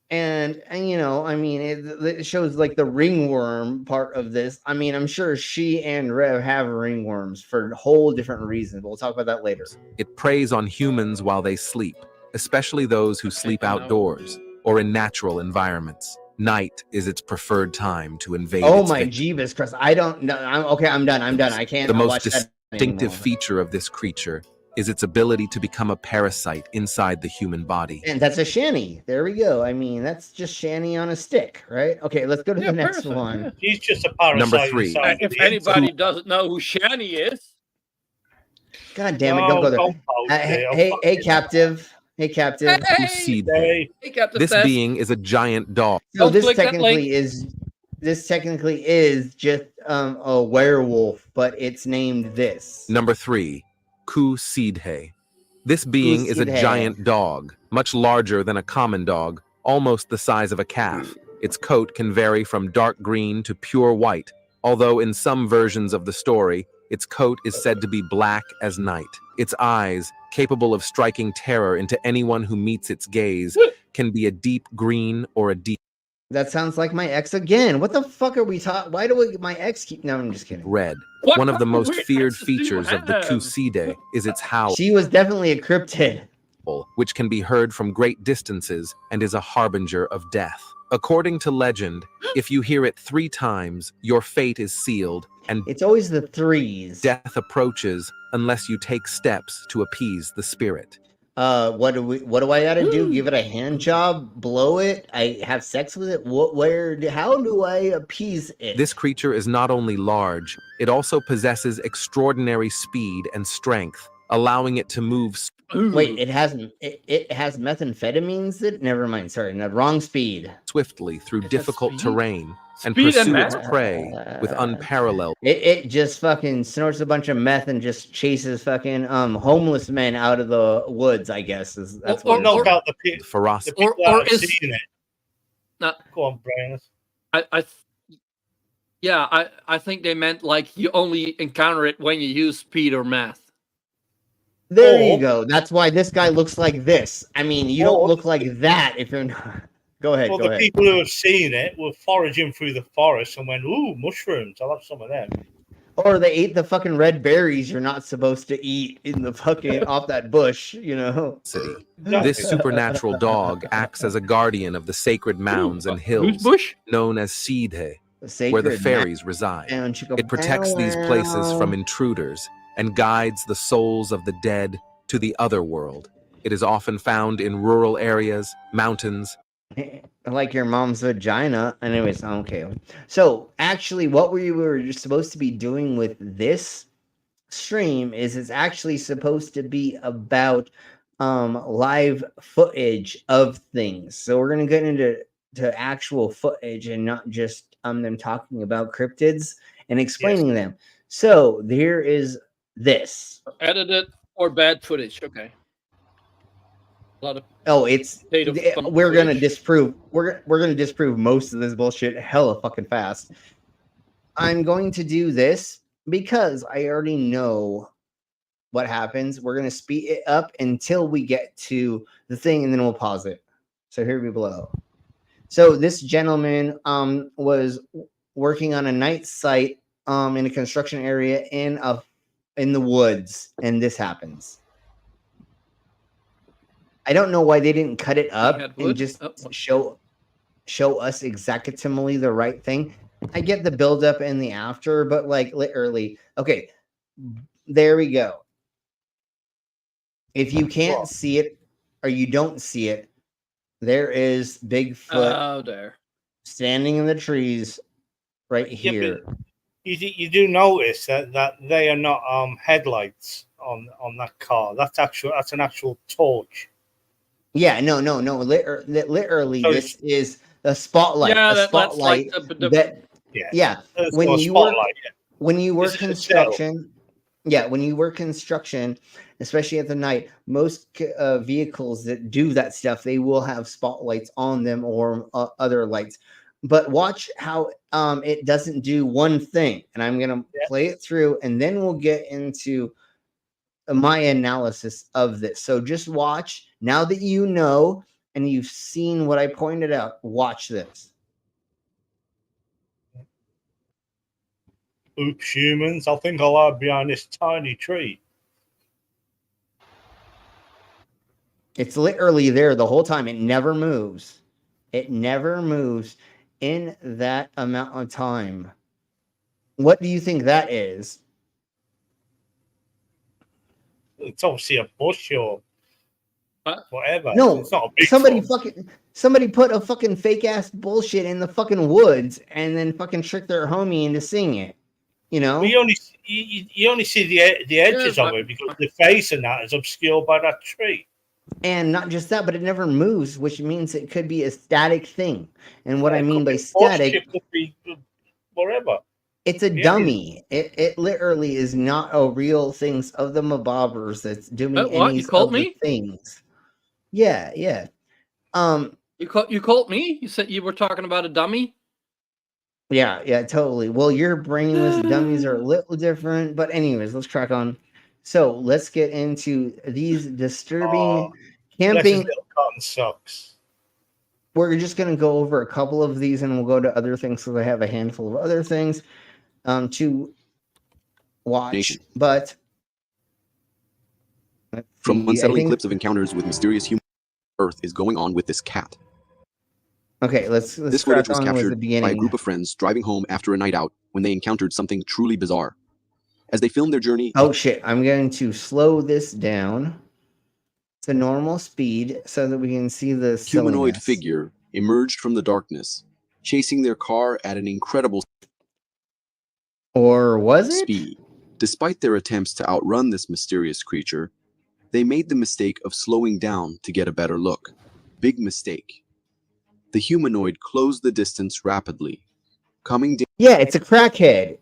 And you know, I mean, it shows like the ringworm part of this. I mean, I'm sure she and Rev have ringworms for whole different reasons. We'll talk about that later. It preys on humans while they sleep, especially those who sleep outdoors or in natural environments. Night is its preferred time to invade. Oh its my victim. Jeebus, Chris! I don't know. I'm done. I can't. The most watch that distinctive anymore. feature of this creature is its ability to become a parasite inside the human body. And that's a Shani. There we go. I mean, that's just Shani on a stick, right? Okay, let's go to the next one. He's just a parasite. Number 3. inside If the anybody doesn't know who Shani is, God damn it! Don't go there. don't post it. Hey, captive. Hey, captive. Kusidhe. he got the This best. being is a giant dog. So Don't this click that technically is just a werewolf, but it's named this. Number 3, Kusidhe. This being is a Kusidhe. giant dog, much larger than a common dog, almost the size of a calf. Its coat can vary from dark green to pure white, although in some versions of the story, its coat is said to be black as night. Its eyes, capable of striking terror into anyone who meets its gaze, can be a deep green or a deep That sounds like my ex again. What the fuck are we talking? Why do my ex keep? No, I'm just kidding. Red. What One of the most weird feared exes do you features of the have? Cuside is its howl, She was definitely a cryptid. which can be heard from great distances and is a harbinger of death. According to legend, if you hear it 3 times, your fate is sealed and It's always the threes. death approaches unless you take steps to appease the spirit. What do I gotta do? Give it a hand job? Blow it? I have sex with it? How do I appease it? This creature is not only large, it also possesses extraordinary speed and strength, allowing it to move Wait, it has methamphetamines that never mind, sorry, no, wrong speed. swiftly through difficult speed? terrain and Speed and pursue its meth? prey with unparalleled. It just fucking snorts a bunch of meth and just chases fucking homeless men out of the woods, I guess. That's what knock out the ferocity. people Or that have is- seen it. Not, Go on, Brian. I think they meant like you only encounter it when you use speed or meth. There you go. That's why this guy looks like this. I mean, you don't Or- look like that if you're not. Go ahead. Well, Go the ahead. people who have seen it were foraging through the forest and went, "Ooh, mushrooms! I'll have some of them." Or they ate the fucking red berries you're not supposed to eat in the fucking off that bush, you know. City. This supernatural dog acts as a guardian of the sacred mounds and hills bush? known as Sidhe, The where the sacred fairies reside. mound, chicka It protects these bow places wow. from intruders and guides the souls of the dead to the other world. It is often found in rural areas, mountains. Like your mom's vagina. Anyways, okay. So actually, what we were supposed to be doing with this stream is it's actually supposed to be about live footage of things. So we're gonna get into actual footage and not just them talking about cryptids and explaining them. So here is this. Edited or bad footage. Okay. A lot of It's we're gonna disprove we're gonna disprove most of this bullshit hella fucking fast. I'm going to do this because I already know what happens. We're gonna speed it up until we get to the thing, and then we'll pause it. So here we below. So this gentleman was working on a night site in a construction area in the woods, and this happens. I don't know why they didn't cut it up and just show us exactly the right thing. I get the build up and the after, but like literally, okay, there we go. If you can't see it or you don't see it, there is Bigfoot standing in the trees right here. You do notice that they are not headlights on that car. That's an actual torch. Yeah, no. Literally, So this is a spotlight. Yeah, a that's like spotlight the yeah. It's When got a you spotlight, when you work This is a construction, when you work construction, especially at the night, most vehicles that do that stuff, they will have spotlights on them or other lights. But watch how it doesn't do one thing, and I'm gonna play it through, and then we'll get into my analysis of this. So just watch. Now that you know and you've seen what I pointed out, watch this. Oops, humans! I think I'll hide behind this tiny tree. It's literally there the whole time. It never moves. It never moves in that amount of time. What do you think that is? It's obviously a bush or whatever. No, it's not a big somebody put a fucking fake ass bullshit in the fucking woods and then fucking trick their homie into seeing it. You know? Well, you only see the edges of it because the face and that is obscured by that tree. And not just that, but it never moves, which means it could be a static thing. And what I mean by static, it could be whatever. it's a dummy. It literally is not a real things of the mabobbers that's doing What? any You called of the me? things. Yeah. You called me? You said you were talking about a dummy? Yeah, totally. Well, your brainless dummies are a little different, but anyways, let's crack on. So let's get into these disturbing camping. Little cotton socks. we're just going to go over a couple of these, and we'll go to other things because I have a handful of other things to watch. But from unsettling clips of encounters with mysterious humans, Earth is going on with this cat. Okay, let's this footage was on with the captured beginning. by a group of friends driving home after a night out when they encountered something truly bizarre. As they filmed their journey... Oh shit, I'm going to slow this down to normal speed so that we can see the humanoid figure emerged from the darkness, chasing their car at an incredible speed. Despite their attempts to outrun this mysterious creature, they made the mistake of slowing down to get a better look. Big mistake. The humanoid closed the distance rapidly, coming down. Yeah, it's a crackhead.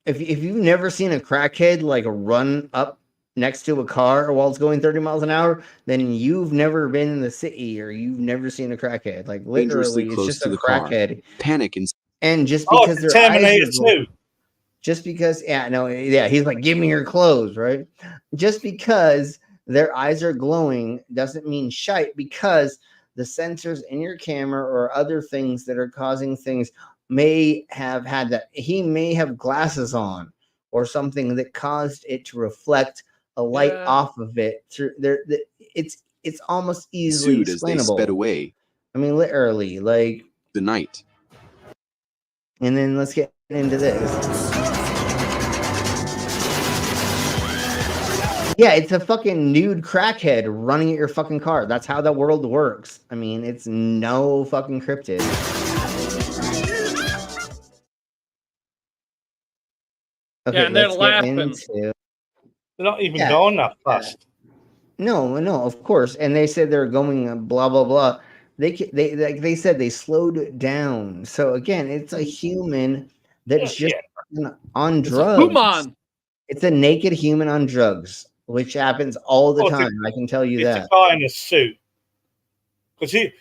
If you've never seen a crackhead like run up next to a car while it's going 30 miles an hour, then you've never been in the city or you've never seen a crackhead. Like literally, it's just a crackhead. Panic and just because their Terminator eyes are 2. Just because, he's like, give me your clothes, right? Just because their eyes are glowing doesn't mean shite, because the sensors in your camera or other things that are causing things may have had that. He may have glasses on or something that caused it to reflect a light off of it. Through there, it's almost easily explainable. As they sped away. I mean, literally, like the night. And then let's get into this. Yeah, it's a fucking nude crackhead running at your fucking car. That's how the world works. I mean, it's no fucking cryptid. Okay, yeah, and they're laughing. They're not even going that fast. No, of course. And they said they're going blah blah blah. They said they slowed down. So again, it's a human that's just on drugs. It's a naked human on drugs, which happens all the time. I can tell you that. It's a guy in a suit. Because he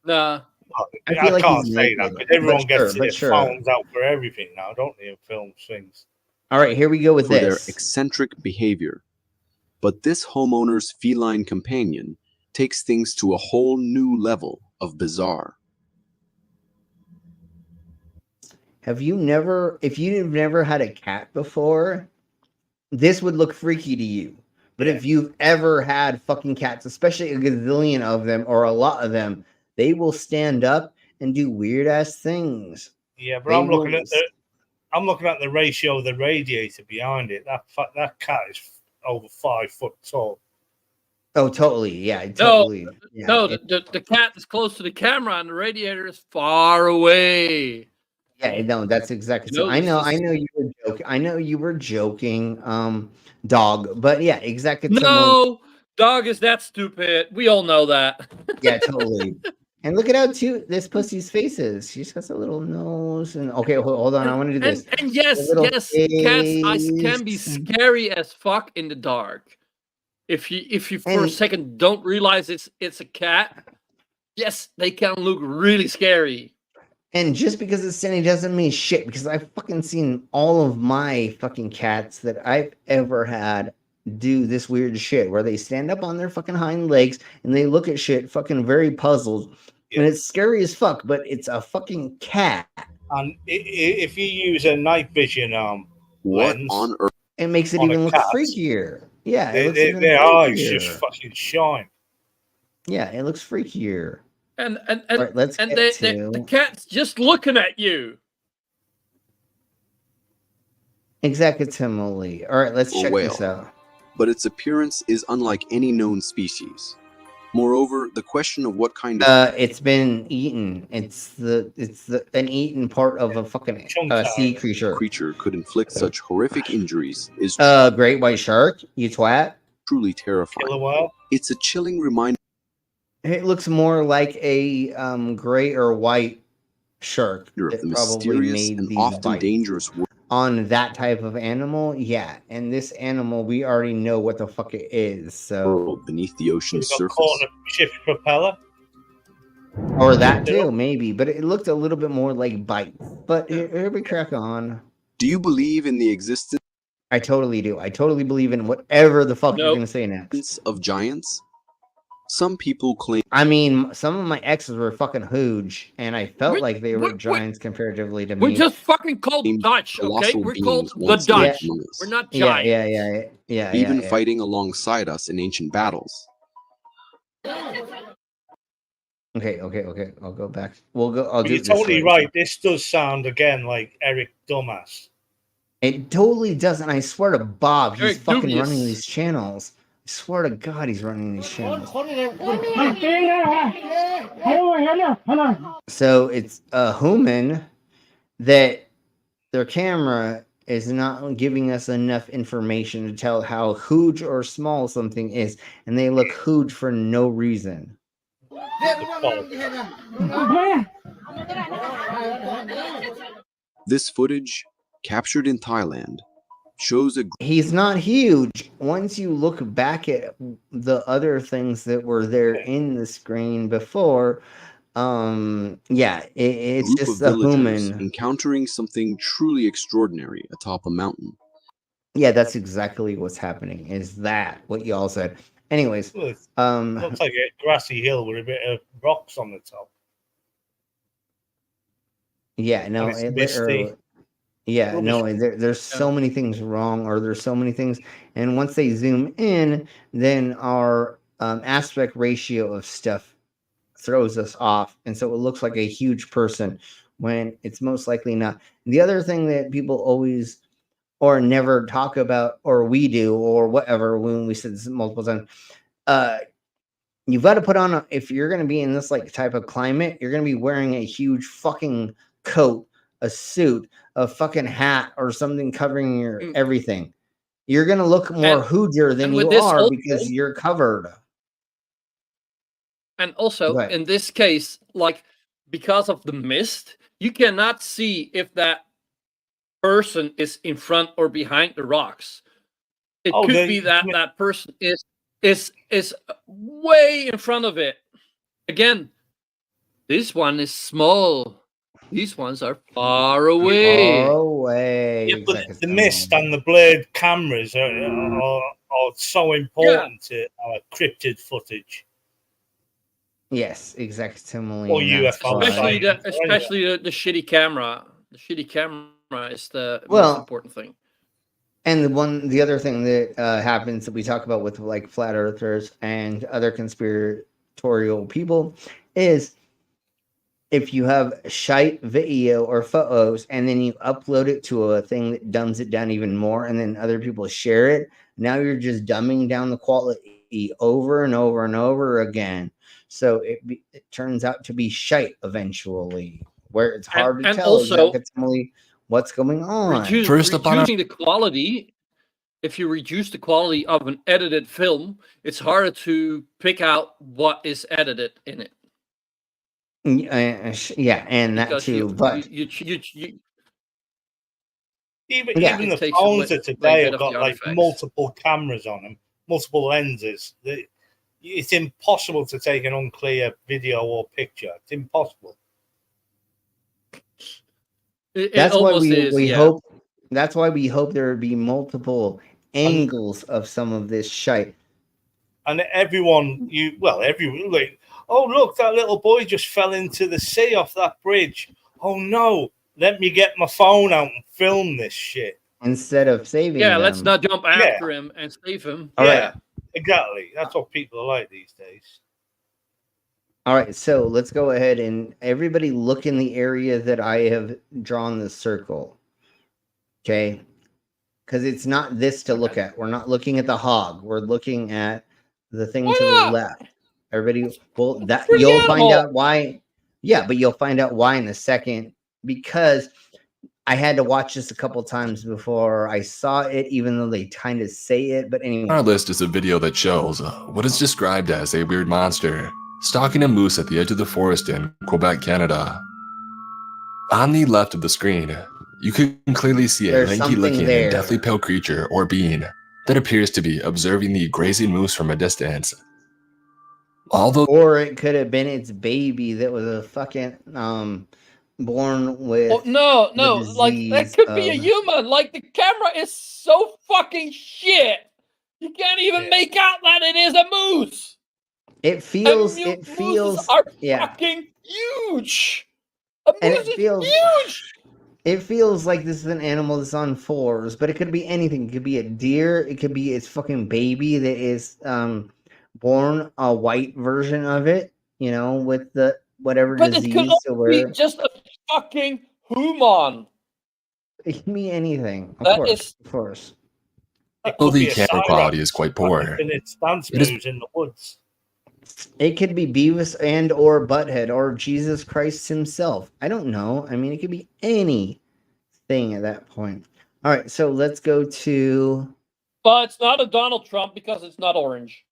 nah. I can't say that, but everyone gets their phones out for everything now, don't they? Film things. All right, here we go with this. Their eccentric behavior. But this homeowner's feline companion takes things to a whole new level of bizarre. If you've never had a cat before, this would look freaky to you. But if you've ever had fucking cats, especially a gazillion of them or a lot of them, they will stand up and do weird ass things. Yeah, but I'm looking at the ratio of the radiator behind it. That cat is over 5 foot tall. Oh, totally. Yeah, totally. The cat is close to the camera and the radiator is far away. Yeah, no, that's exactly. So I know you were joking. I know you were joking, dog. But yeah, exactly. No, dog is that stupid. We all know that. Yeah, totally. And look at how cute this pussy's face is. She's got a little nose. And okay, hold on. I want to do this. And yes, cat's eyes can be scary as fuck in the dark. If you for a second don't realize it's a cat, yes, they can look really scary. And just because it's standing doesn't mean shit, because I've fucking seen all of my fucking cats that I've ever had do this weird shit where they stand up on their fucking hind legs and they look at shit fucking very puzzled. Yeah. And it's scary as fuck, but it's a fucking cat. And if you use a night vision lens, on earth? It makes it even look freakier. Yeah, their eyes just fucking shine. Yeah, it looks freakier. And right, the cat's just looking at you. Exactly. All right, let's check this out. But its appearance is unlike any known species. Moreover, the question of what kind of it's been eaten. It's an eaten part of a fucking sea creature could inflict such horrific injuries is great white shark, you twat. Truly terrifying. It's a chilling reminder. It looks more like a gray or white shark. Of the mysterious and often dangerous world. On that type of animal, yeah. And this animal, we already know what the fuck it is. So beneath the ocean's surface. Caught in a ship's propeller. Or that too, maybe. But it looked a little bit more like bites. But here we crack on. Do you believe in the existence? I totally do. I totally believe in whatever the fuck you're gonna say next. Of giants? Some people claim. I mean, some of my exes were fucking huge, and I felt like they were giants comparatively to We're me. just fucking called Dutch, okay? Colossal We're called beings the once lived Dutch. among us, We're not Yeah, giants. even fighting alongside us in ancient battles. Okay. I'll go back. We'll go. I'll But do you're it this totally way. right. This does sound again like Eric Dumbass. It totally doesn't. I swear to Bob, he's Eric fucking Dubious. running these channels. I swear to God, he's running these channels. So it's a human that their camera is not giving us enough information to tell how huge or small something is, and they look huge for no reason. This footage, captured in Thailand, shows a. He's not huge. Once you look back at the other things that were there in the screen before, it's Group just of a villagers human. encountering something truly extraordinary atop a mountain. Yeah, that's exactly what's happening. Is that what y'all said? Anyways, Well, looks like a grassy hill with a bit of rocks on the top. yeah, no, And it's misty. there's so many things wrong, or there's so many things, and once they zoom in, then our aspect ratio of stuff throws us off, and so it looks like a huge person when it's most likely not. The other thing that people always or never talk about, or we do, or whatever, when we said this multiple times, you've got to put on if you're going to be in this like type of climate, you're going to be wearing a huge fucking coat, a suit, a fucking hat, or something covering your everything. You're going to look more huger than you are because you're covered. And also, in this case, like, because of the mist, you cannot see if that person is in front or behind the rocks. It could be that that person is way in front of it. Again, this one is small. These ones are far away. Far away. Yeah, but the mist and the blurred cameras are so important to our cryptid footage. Yes, exactly. Or UFO. Especially the shitty camera. The shitty camera is the most important thing. And the other thing that happens that we talk about with like flat earthers and other conspiratorial people is if you have shite video or photos and then you upload it to a thing that dumbs it down even more, and then other people share it, now you're just dumbing down the quality over and over and over again. So it turns out to be shite eventually, where it's hard to tell exactly what's going on. Reducing the quality, if you reduce the quality of an edited film, it's harder to pick out what is edited in it. Yeah, and that too. Even the phones of today have got like multiple cameras on them, multiple lenses. It's impossible to take an unclear video or picture. It's impossible. That's why we hope. That's why we hope there would be multiple angles of some of this shite. And everyone, like, oh look, that little boy just fell into the sea off that bridge. Oh no, let me get my phone out and film this shit. Instead of saving them. Let's not jump after him and save him. Exactly. That's what people are like these days. All right, so let's go ahead and everybody look in the area that I have drawn the circle. Okay? Because it's not this to look at. We're not looking at the hog. We're looking at the thing to the left. Everybody, you'll find out why. Yeah, but you'll find out why in a second, because I had to watch this a couple times before I saw it, even though they kind of say it. But anyway. Our list is a video that shows what is described as a weird monster stalking a moose at the edge of the forest in Quebec, Canada. On the left of the screen, you can clearly see a lanky-looking and deathly pale creature or being that appears to be observing the grazing moose from a distance. Or it could have been its baby that was a fucking born with. No, like that could be a human. Like the camera is so fucking shit. You can't even make out that it is a moose. It feels. Mooses are Yeah. fucking huge. A And moose it is feels. huge. It feels like this is an animal that's on fours, but it could be anything. It could be a deer. It could be its fucking baby that is born a white version of it. You know, with the whatever But it could disease. So also be where just a fucking human. it can be anything. Of That course, is- of course. Well, the camera quality is quite poor. And its dance It is- moves in the woods. It could be Beavis and or Butthead or Jesus Christ himself. I don't know. I mean, it could be anything at that point. All right, so let's go to. But it's not a Donald Trump because it's not orange.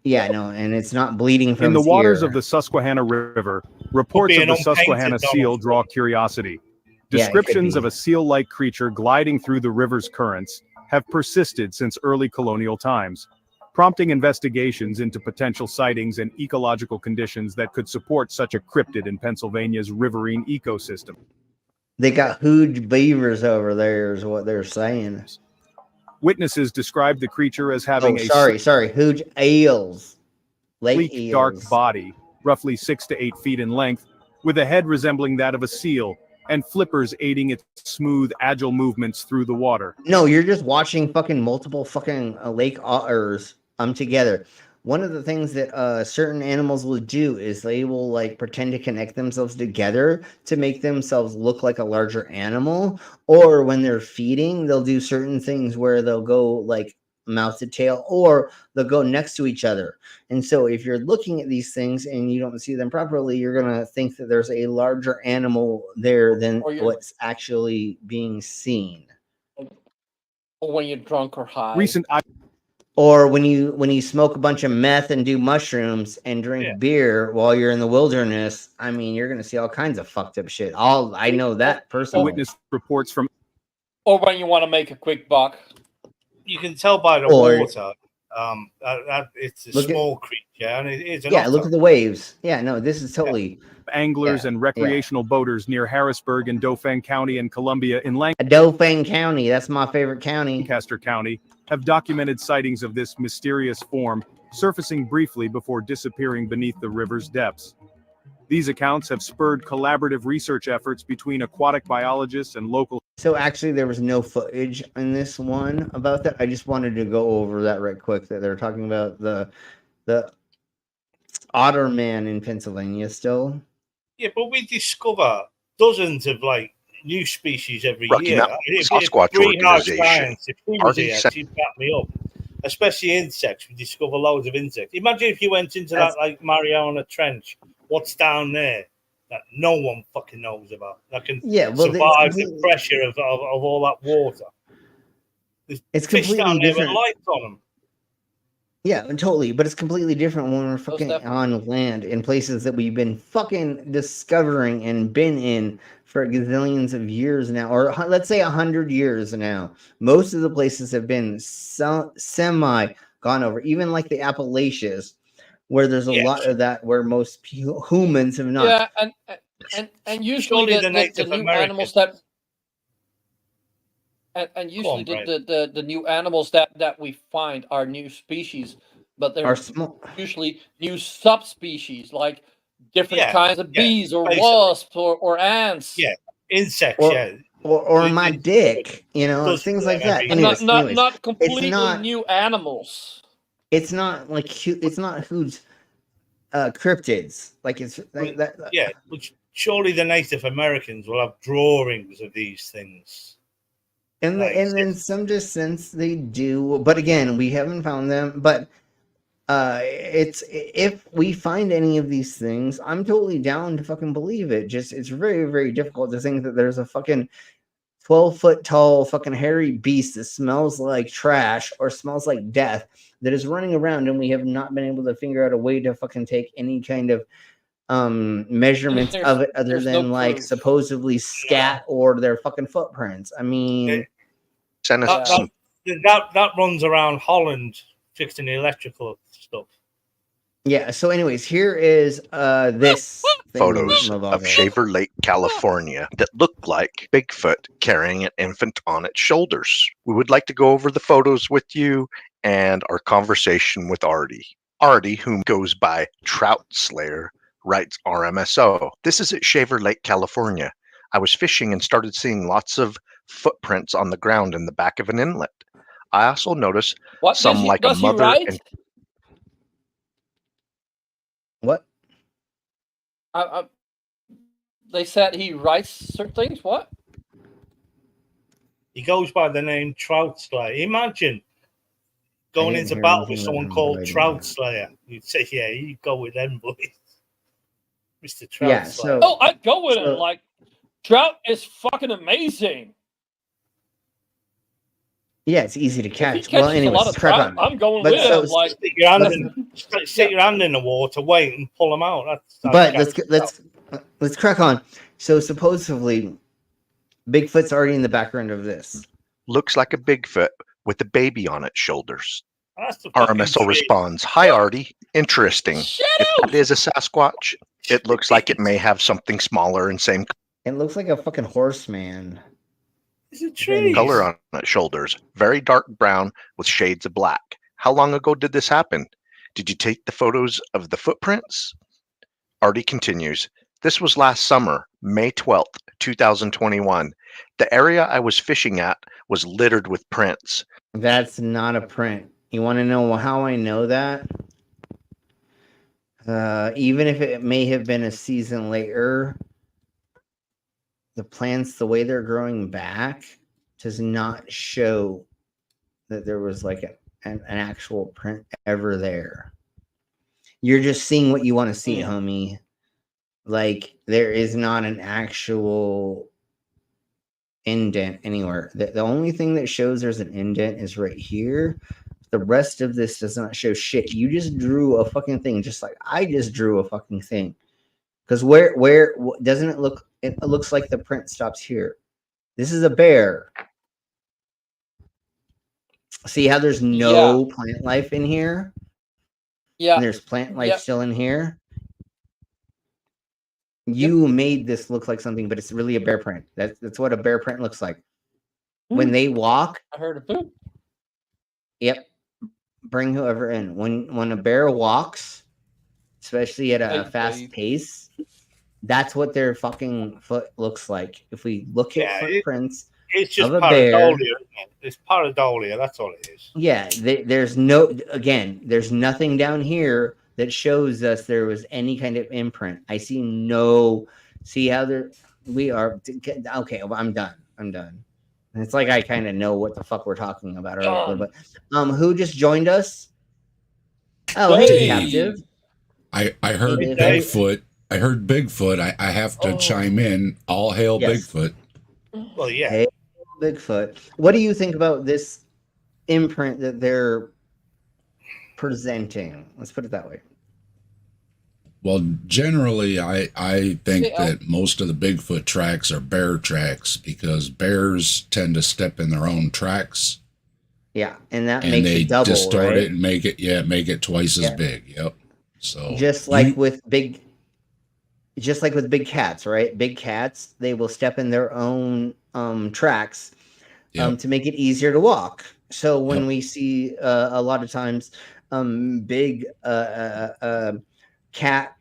Yeah, no, and it's not bleeding from In the its waters ear. of the Susquehanna River, reports Could of be the an Susquehanna unpainted seal Donald draw curiosity. Yeah, it could Descriptions be. of a seal-like creature gliding through the river's currents have persisted since early colonial times, prompting investigations into potential sightings and ecological conditions that could support such a cryptid in Pennsylvania's riverine ecosystem. They got huge beavers over there, is what they're saying. Witnesses described the creature as having Oh, a sorry, huge eels, lake sleek, eels. dark body, roughly 6 to 8 feet in length, with a head resembling that of a seal, and flippers aiding its smooth, agile movements through the water. No, you're just watching fucking multiple fucking lake otters together. One of the things that certain animals will do is they will like pretend to connect themselves together to make themselves look like a larger animal, or when they're feeding, they'll do certain things where they'll go like mouth to tail, or they'll go next to each other. And so if you're looking at these things and you don't see them properly, you're gonna think that there's a larger animal there than what's actually being seen. Or when you're drunk or high. Or when you smoke a bunch of meth and do mushrooms and drink beer while you're in the wilderness, I mean, you're gonna see all kinds of fucked up shit. I know that personally. Witness reports from Or when you want to make a quick buck. You can tell by the Or- water. It's a Look at- small creature, and it is an Yeah, otter. look at the waves. Yeah, no, this is totally anglers and recreational boaters near Harrisburg in Dauphin County and Columbia in Dauphin County. That's my favorite county. Lancaster County have documented sightings of this mysterious form, surfacing briefly before disappearing beneath the river's depths. These accounts have spurred collaborative research efforts between aquatic biologists and local. So actually, there was no footage in this one about that. I just wanted to go over that right quick. That they're talking about the otter man in Pennsylvania still. Yeah, but we discover dozens of like new species every Rocky year. Mountain If Sasquatch Brie Hart Organization Science, if she was already here, sent- she'd back me up. Especially insects, we discover loads of insects. Imagine if you went into That's- that like Mariana Trench. What's down there that no one fucking knows about? That can survive the pressure of all that water. There's It's fish completely down there with different. lights on them. Yeah, totally. But it's completely different when we're fucking on land in places that we've been fucking discovering and been in for gazillions of years now, or let's say 100 years now. Most of the places have been semi gone over, even like the Appalachians, where there's a lot of that where most humans have not. Yeah, and usually Surely the the Native new Americans- animals that and usually Brad. the new animals that we find are new species, but they're Are small. usually new subspecies, like different Yeah, kinds of yeah, bees or basically. wasps or ants. Yeah, insects. Or- yeah, Or my dick, you know, Those things are like that. every- Anyways, Not completely not- new animals. it's not like it's not huge cryptids. Like it's like that. yeah. Which surely the Native Americans will have drawings of these things. And in some just sense they do, but again, we haven't found them. But it's if we find any of these things, I'm totally down to fucking believe it. Just it's very, very difficult to think that there's a fucking 12-foot tall fucking hairy beast that smells like trash or smells like death that is running around, and we have not been able to figure out a way to fucking take any kind of measurements of it other there's than no like proof. supposedly scat or their fucking footprints. I mean, Send us some That runs around Holland fixing the electrical stuff. yeah. So, anyways, here is this photos of thingamabobber. Shaver Lake, California that look like Bigfoot carrying an infant on its shoulders. We would like to go over the photos with you and our conversation with Artie. Artie, whom goes by Trout Slayer, writes RMSO. This is at Shaver Lake, California. I was fishing and started seeing lots of footprints on the ground in the back of an inlet. I also noticed some like a mother and what? They said he writes certain things. What? He goes by the name Trout Slayer. Imagine going into battle with someone called Trout Slayer. You'd say, yeah, you go with them, boys. Mr. Trout Slayer. Oh, I'd go with it. Like, Trout is fucking amazing. Yeah, it's easy to catch. If he catches a lot of trout, I'm going with it. Like, stick your hand in the water, wait, and pull them out. But let's crack on. So supposedly, Bigfoot's already in the background of this. looks like a Bigfoot with a baby on its shoulders. RMSO responds, "Hi, Artie. Interesting. If that is a Sasquatch, it looks like it may have something smaller and same It looks like a fucking horseman. It's a tree. color on its shoulders. Very dark brown with shades of black. How long ago did this happen? Did you take the photos of the footprints?" Artie continues, "This was last summer, May 12th, 2021. The area I was fishing at was littered with prints." That's not a print. You want to know how I know that? Even if it may have been a season later, the plants, the way they're growing back, does not show that there was like an actual print ever there. You're just seeing what you want to see, homie. Like, there is not an actual indent anywhere. The only thing that shows there's an indent is right here. The rest of this does not show shit. You just drew a fucking thing, just like I just drew a fucking thing. Because where doesn't it look? It looks like the print stops here. This is a bear. See how there's no plant life in here? Yeah. And there's plant life still in here. You made this look like something, but it's really a bear print. That's what a bear print looks like. When they walk. I heard it too. Yep. Bring whoever in. When a bear walks, especially at a fast pace, that's what their fucking foot looks like. If we look at footprints it's just of a bear, pareidolia, isn't it? It's pareidolia, that's all it is. yeah, there's nothing down here that shows us there was any kind of imprint. I see no. See how we are. Okay, well, I'm done. And it's like I kind of know what the fuck we're talking about already. But who just joined us? Oh, hey, Captive. I heard Bigfoot. I heard Bigfoot. I have to chime in. All hail Bigfoot. Well, yeah. Hey, Bigfoot. What do you think about this imprint that they're presenting? Let's put it that way. Well, generally, I think that most of the Bigfoot tracks are bear tracks because bears tend to step in their own tracks. Yeah, and that makes it double, distort right? it and make it twice as big. Yep. So just like with big cats, right? Big cats, they will step in their own tracks to make it easier to walk. So when we see a lot of times big cat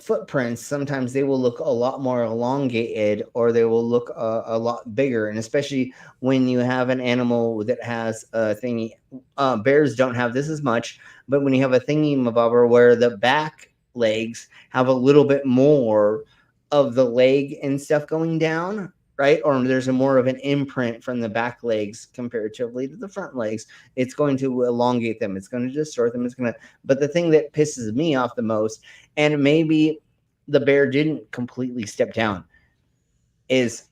footprints, sometimes they will look a lot more elongated or they will look a lot bigger. And especially when you have an animal that has a thingy, bears don't have this as much, but when you have a thingy-mabobber where the back legs have a little bit more of the leg and stuff going down, right? Or there's more of an imprint from the back legs comparatively to the front legs, it's going to elongate them. It's going to distort them. But the thing that pisses me off the most, and maybe the bear didn't completely step down, is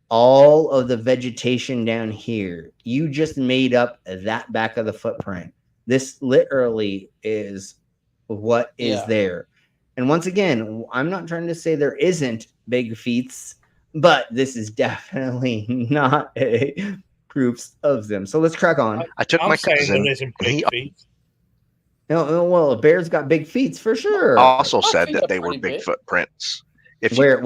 all of the vegetation down here. You just made up that back of the footprint. This literally is what is there. And once again, I'm not trying to say there isn't big feats, but this is definitely not a proofs of them. So let's crack on. I took my cousin. No, well, a bear's got big feet for sure. Also said that they were Bigfoot prints. If where?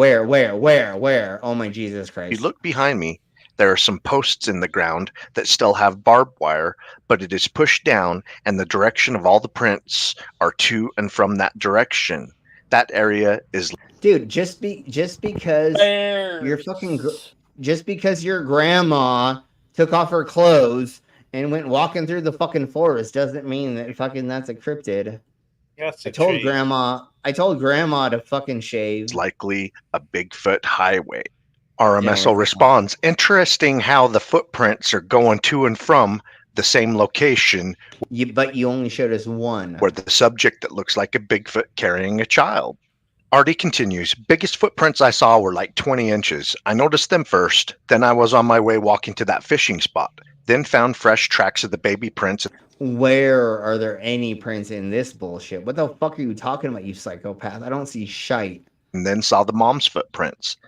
Oh my Jesus Christ! you look behind me, There are some posts in the ground that still have barbed wire, but it is pushed down, and the direction of all the prints are to and from that direction. That area is. Dude, just because you're just because your grandma took off her clothes and went walking through the fucking forest doesn't mean that fucking that's a cryptid. I told grandma to fucking shave. It's likely a Bigfoot highway. RMSO responds, interesting how the footprints are going to and from the same location. But you only showed us one. Where the subject that looks like a Bigfoot carrying a child. Artie continues, biggest footprints I saw were like 20 inches. I noticed them first, then I was on my way walking to that fishing spot, then found fresh tracks of the baby prints. Where are there any prints in this bullshit? What the fuck are you talking about, you psychopath? I don't see shite. And then saw the mom's footprints.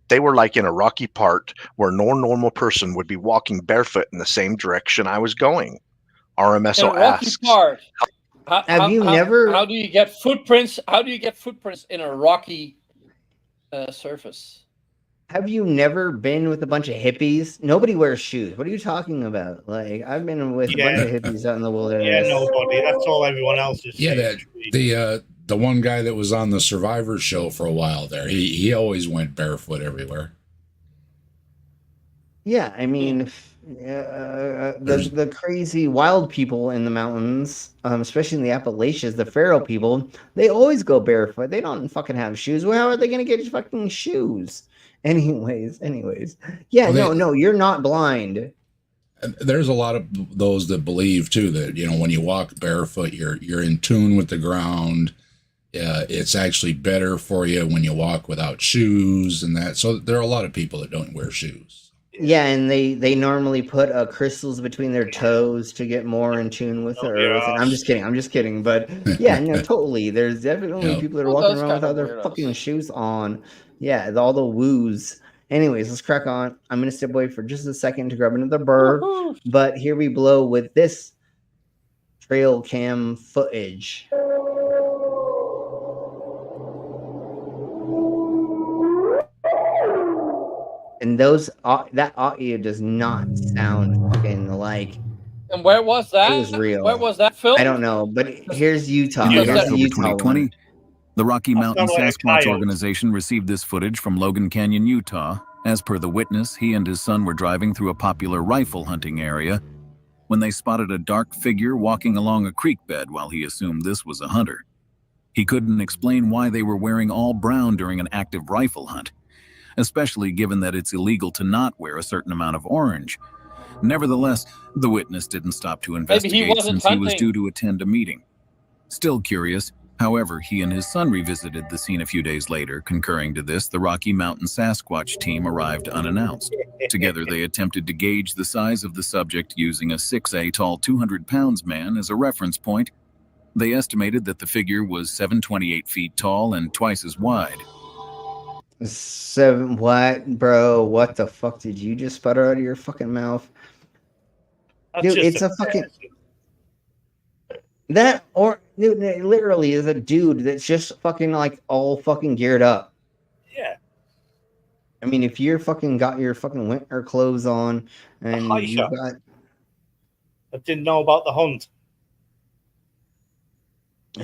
They were like in a rocky part where no normal person would be walking barefoot in the same direction I was going. RMSO asks, How do you get footprints? How do you get footprints in a rocky surface? Have you never been with a bunch of hippies? Nobody wears shoes. What are you talking about? Like, I've been with a bunch of hippies out in the wilderness. Yeah, nobody. That's all everyone else is. Yeah, the one guy that was on the Survivor show for a while there, he always went barefoot everywhere. Yeah, I mean, the crazy wild people in the mountains, especially in the Appalachians, the feral people, they always go barefoot. They don't fucking have shoes. Well, how are they going to get fucking shoes? Anyways. Yeah, no, you're not blind. There's a lot of those that believe too that, when you walk barefoot, you're in tune with the ground. It's actually better for you when you walk without shoes and that. So there are a lot of people that don't wear shoes. Yeah, and they normally put crystals between their toes to get more in tune with the earth. And I'm just kidding. But yeah, no, totally. There's definitely people that are walking around without their fucking shoes on. Yeah, all the woos. Anyways, let's crack on. I'm going to step away for just a second to grab another bird. But here we blow with this trail cam footage. And that audio does not sound fucking like. And where was that? It was real. Where was that film? I don't know, but here's Utah. In Here's October Utah 2020, one. the Rocky Mountain like Sasquatch Organization received this footage from Logan Canyon, Utah. As per the witness, he and his son were driving through a popular rifle hunting area when they spotted a dark figure walking along a creek bed while he assumed this was a hunter. He couldn't explain why they were wearing all brown during an active rifle hunt, especially given that it's illegal to not wear a certain amount of orange. Nevertheless, the witness didn't stop to investigate since he was due to attend a meeting. Still curious, however, he and his son revisited the scene a few days later. Concurring to this, the Rocky Mountain Sasquatch team arrived unannounced. Together, they attempted to gauge the size of the subject using a 6'8" tall 200 pounds man as a reference point. They estimated that the figure was 728 feet tall and twice as wide. What, bro? What the fuck did you just sputter out of your fucking mouth? Dude, it's a fucking... Dude, it literally is a dude that's just fucking like all fucking geared up. Yeah. I mean, if you're fucking got your fucking winter clothes on and you got... I didn't know about the hunt.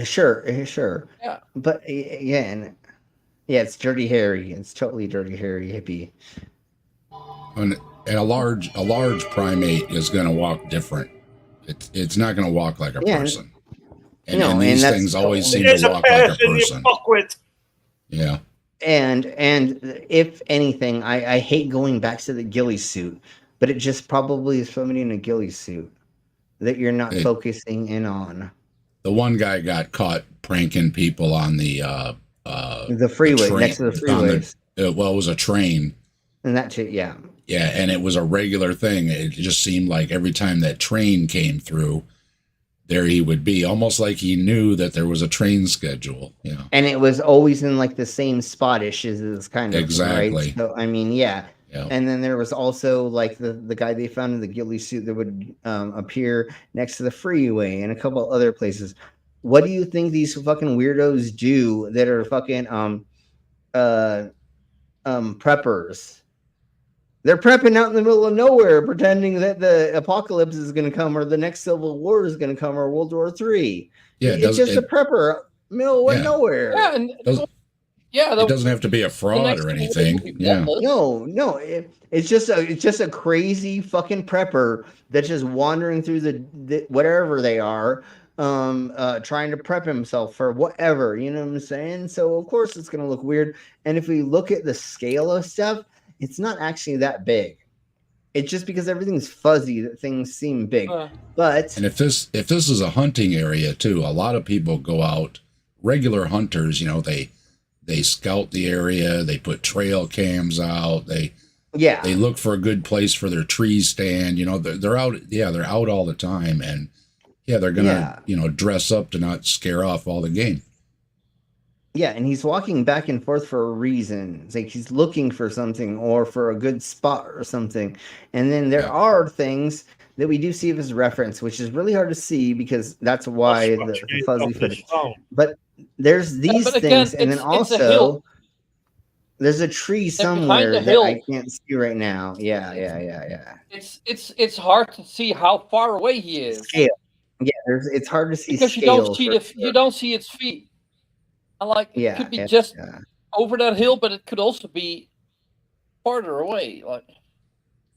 Sure. Yeah. But again, yeah, it's Dirty Harry. It's totally Dirty Harry hippie. And a large primate is going to walk different. It's not going to walk like a person. And these things always seem to walk like a person. Yeah. And if anything, I hate going back to the ghillie suit, but it just probably is somebody in a ghillie suit that you're not focusing in on. The one guy got caught pranking people on the freeway, next to the freeways. It was a train. And that shit, yeah. Yeah, and it was a regular thing. It just seemed like every time that train came through, there he would be, almost like he knew that there was a train schedule. Yeah. And it was always in like the same spot-ish as this kind of exactly. Right? So I mean, yeah. And then there was also like the guy they found in the ghillie suit that would appear next to the freeway and a couple other places. What do you think these fucking weirdos do that are fucking preppers? They're prepping out in the middle of nowhere, pretending that the apocalypse is going to come, or the next Civil War is going to come, or World War III. Yeah, It's just a prepper, middle of nowhere. Yeah, and it doesn't have to be a fraud or anything. Yeah. No, it's just a crazy fucking prepper that's just wandering through the whatever they are, trying to prep himself for whatever. You know what I'm saying? So of course it's gonna look weird. And if we look at the scale of stuff, it's not actually that big. It's just because everything's fuzzy that things seem big. But and if this is a hunting area too, a lot of people go out. Regular hunters, you know, they scout the area. They put trail cams out. They look for a good place for their tree stand. You know, they're out. Yeah, they're out all the time, and they're gonna dress up to not scare off all the game. Yeah, and he's walking back and forth for a reason. It's like he's looking for something or for a good spot or something. And then there are things that we do see of his reference, which is really hard to see because that's why the fuzzy footage. But there's these things, and then also there's a tree somewhere that I can't see right now. Yeah. It's hard to see how far away he is. Scale. Yeah, it's hard to see because you don't see its feet. It could be just over that hill, but it could also be farther away.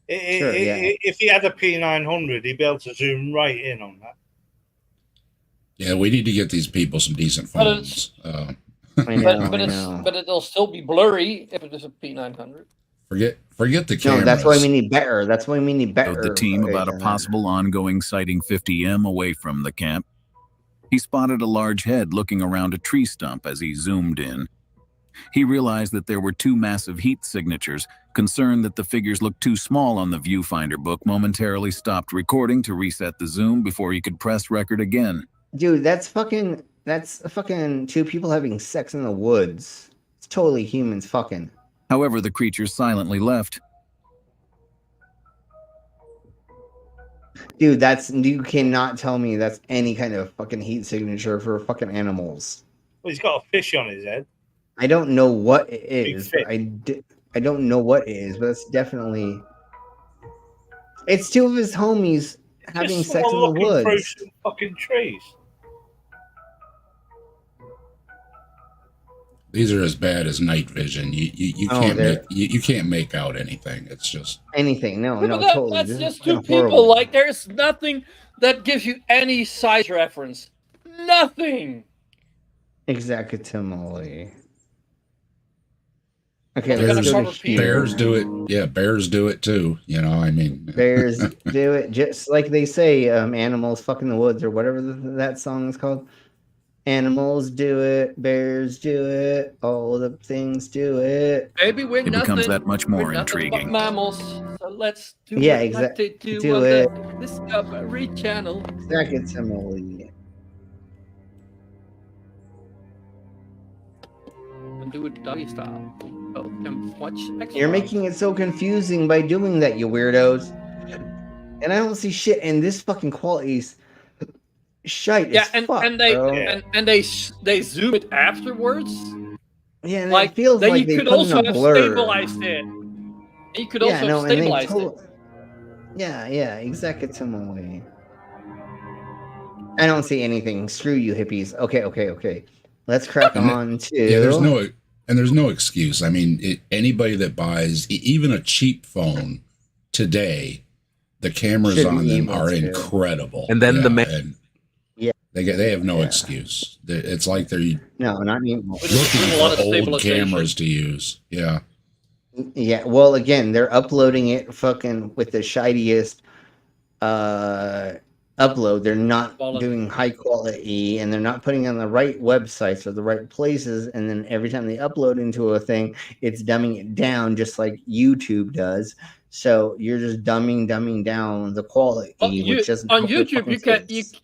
If he had a P900, he'd be able to zoom right in on that. Yeah, we need to get these people some decent phones. But it'll still be blurry if it is a P900. Forget the cameras. No, that's why we need better. That's why we need better. Told the team about a possible ongoing sighting 50M away from the camp. He spotted a large head looking around a tree stump as he zoomed in. He realized that there were 2 massive heat signatures. Concerned that the figures looked too small on the viewfinder book, momentarily stopped recording to reset the zoom before he could press record again. Dude, that's fucking 2 people having sex in the woods. It's totally humans fucking. However, the creature silently left. Dude, you cannot tell me that's any kind of fucking heat signature for fucking animals. Well, he's got a fish on his head. I don't know what it is. I don't know what it is, but it's definitely. It's 2 of his homies having sex in the woods. Through some fucking trees. These are as bad as night vision. You can't make out anything. It's just anything. No, totally. That's just 2 people. Like there's nothing that gives you any size reference. Nothing. Exactly. Okay, bears do it. Yeah, bears do it too. You know, I mean, bears do it just like they say. Animals fucking the woods or whatever that song is called. Animals do it, bears do it, all the things do it. Maybe we're it becomes that much more intriguing. Mammals, so let's do exactly. Do it. Discovery Channel. Exactly. Do it doggy style. Watch You're making it so confusing by doing that, you weirdos. And I don't see shit in this fucking qualities. Shite and they zoom it afterwards. Yeah, and it feels then like you could also have stabilized it. You could also have stabilized it. Yeah, exactly. I don't see anything. Screw you, hippies. Okay. Let's crack on to. Yeah, there's no excuse. I mean, anybody that buys even a cheap phone today, the cameras on them are incredible. And then they have no excuse. It's like they're not even looking for old cameras to use. Yeah. Yeah. Well, again, they're uploading it fucking with the shittiest upload. They're not doing high quality, and they're not putting on the right websites or the right places. And then every time they upload into a thing, it's dumbing it down, just like YouTube does. So you're just dumbing down the quality. Which doesn't on YouTube,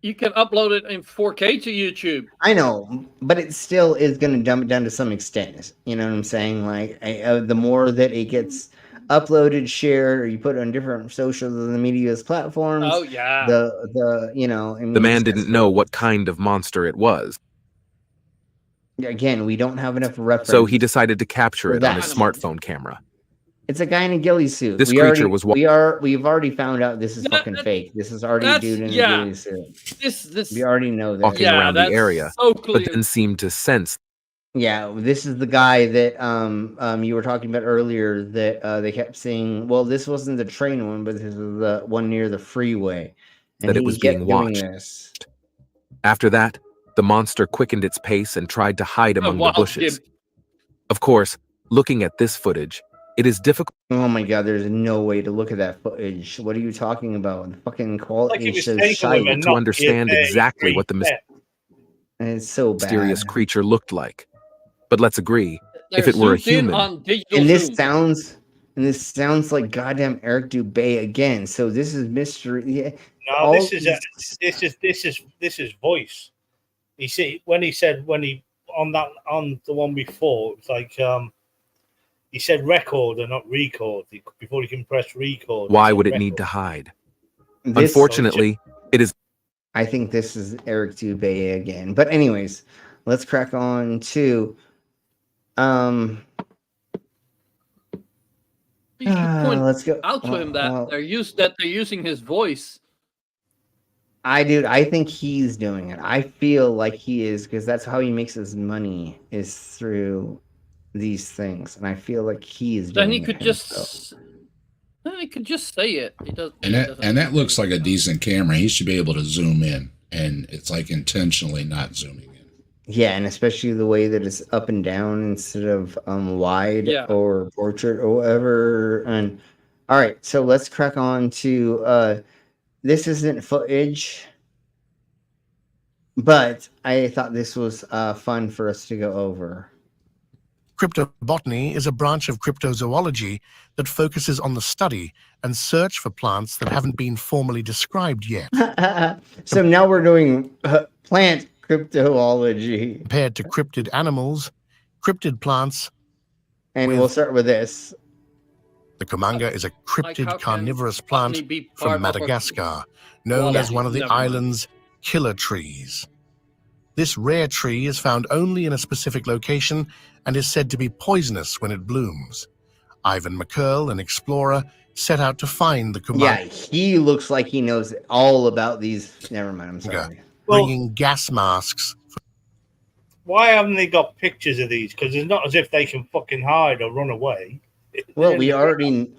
you can upload it in 4K to YouTube. I know, but it still is going to dumb it down to some extent. You know what I'm saying? Like, the more that it gets uploaded, shared, or you put it on different social media platforms. Oh yeah. The man didn't know what kind of monster it was. Again, we don't have enough reference. So he decided to capture it on his smartphone camera. It's a guy in a ghillie suit. This creature was we've already found out this is fucking fake. This is already a dude in a ghillie suit. We already know that. Walking around the area, so but then seemed to sense. Yeah, this is the guy that you were talking about earlier that they kept saying, well, this wasn't the train one, but this is the one near the freeway. And that it was being watched. This. After that, the monster quickened its pace and tried to hide among the bushes. Of course, looking at this footage, it is difficult. Oh my god, there's no way to look at that footage. What are you talking about? The fucking quality is so shite. To understand exactly what the and it's so bad. Mysterious creature looked like. But let's agree, if it were a human, and this sounds like goddamn Eric Dubé again. So this is mystery. Yeah. No, this is voice. You see, when he on the one before, it's like he said record and not record before you can press record. Why would it need to hide? Unfortunately, it is. I think this is Eric Dubé again. But anyways, let's crack on to. Let's go. Out to him that they're using his voice. I think he's doing it. I feel like he is because that's how he makes his money is through these things, and I feel like he is. Then he could just. Then he could just say it. He does. And that looks like a decent camera. He should be able to zoom in, and it's like intentionally not zooming in. Yeah, and especially the way that it's up and down instead of wide or portrait or whatever. And all right, so let's crack on to this isn't footage, but I thought this was fun for us to go over. Cryptobotany is a branch of cryptozoology that focuses on the study and search for plants that haven't been formally described yet. So now we're doing plant cryptozoology. Compared to cryptid animals, cryptid plants... And we'll start with this. The kumanga is a cryptid carnivorous plant from Madagascar, known as one of the island's killer trees. This rare tree is found only in a specific location and is said to be poisonous when it blooms. Ivan McCurl, an explorer, set out to find the kumanga. Yeah, he looks like he knows all about these. Never mind, I'm sorry. Bringing gas masks. Why haven't they got pictures of these? Because it's not as if they can fucking hide or run away. Well, we already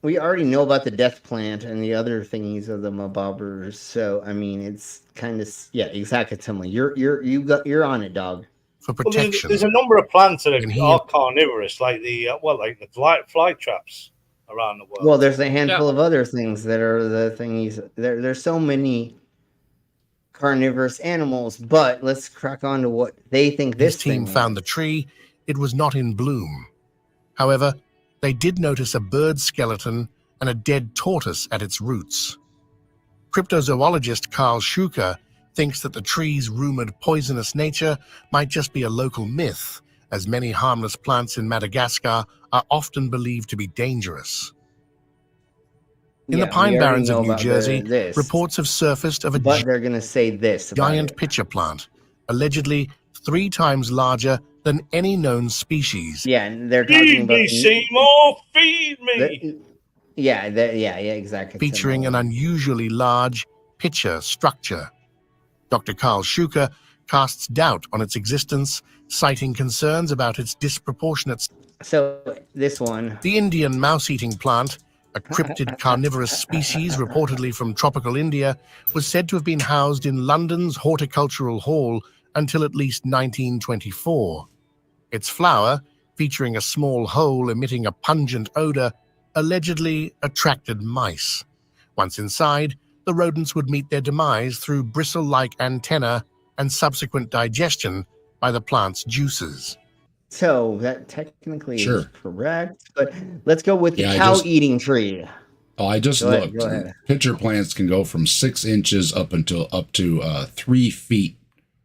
know about the death plant and the other thingies of the mabobbers. So I mean, it's kind of exactly. Timely, you're on it, dog. For protection. Well, there's a number of plants that are carnivorous, like the fly traps around the world. Well, there's a handful of other things that are the thingies. There's so many carnivorous animals, but let's crack on to what they think this team found. The tree, it was not in bloom. However, they did notice a bird skeleton and a dead tortoise at its roots. Cryptozoologist Carl Schuker thinks that the tree's rumored poisonous nature might just be a local myth, as many harmless plants in Madagascar are often believed to be dangerous. In the Pine Barrens of New Jersey, reports have surfaced of a they're going to say this giant pitcher plant, allegedly 3 times larger than any known species. Yeah, and they're talking about Seymour, feed me. Exactly. Featuring an unusually large pitcher structure. Dr. Carl Schuker casts doubt on its existence, citing concerns about its disproportionate. So this one, the Indian mouse-eating plant, a cryptid carnivorous species reportedly from tropical India, was said to have been housed in London's Horticultural Hall until at least 1924. Its flower, featuring a small hole emitting a pungent odor, allegedly attracted mice. Once inside, the rodents would meet their demise through bristle-like antennae and subsequent digestion by the plant's juices. So that technically is correct, but let's go with the cow-eating tree. Oh, I just looked. Go ahead. Pitcher plants can go from 6 inches up to 3 feet.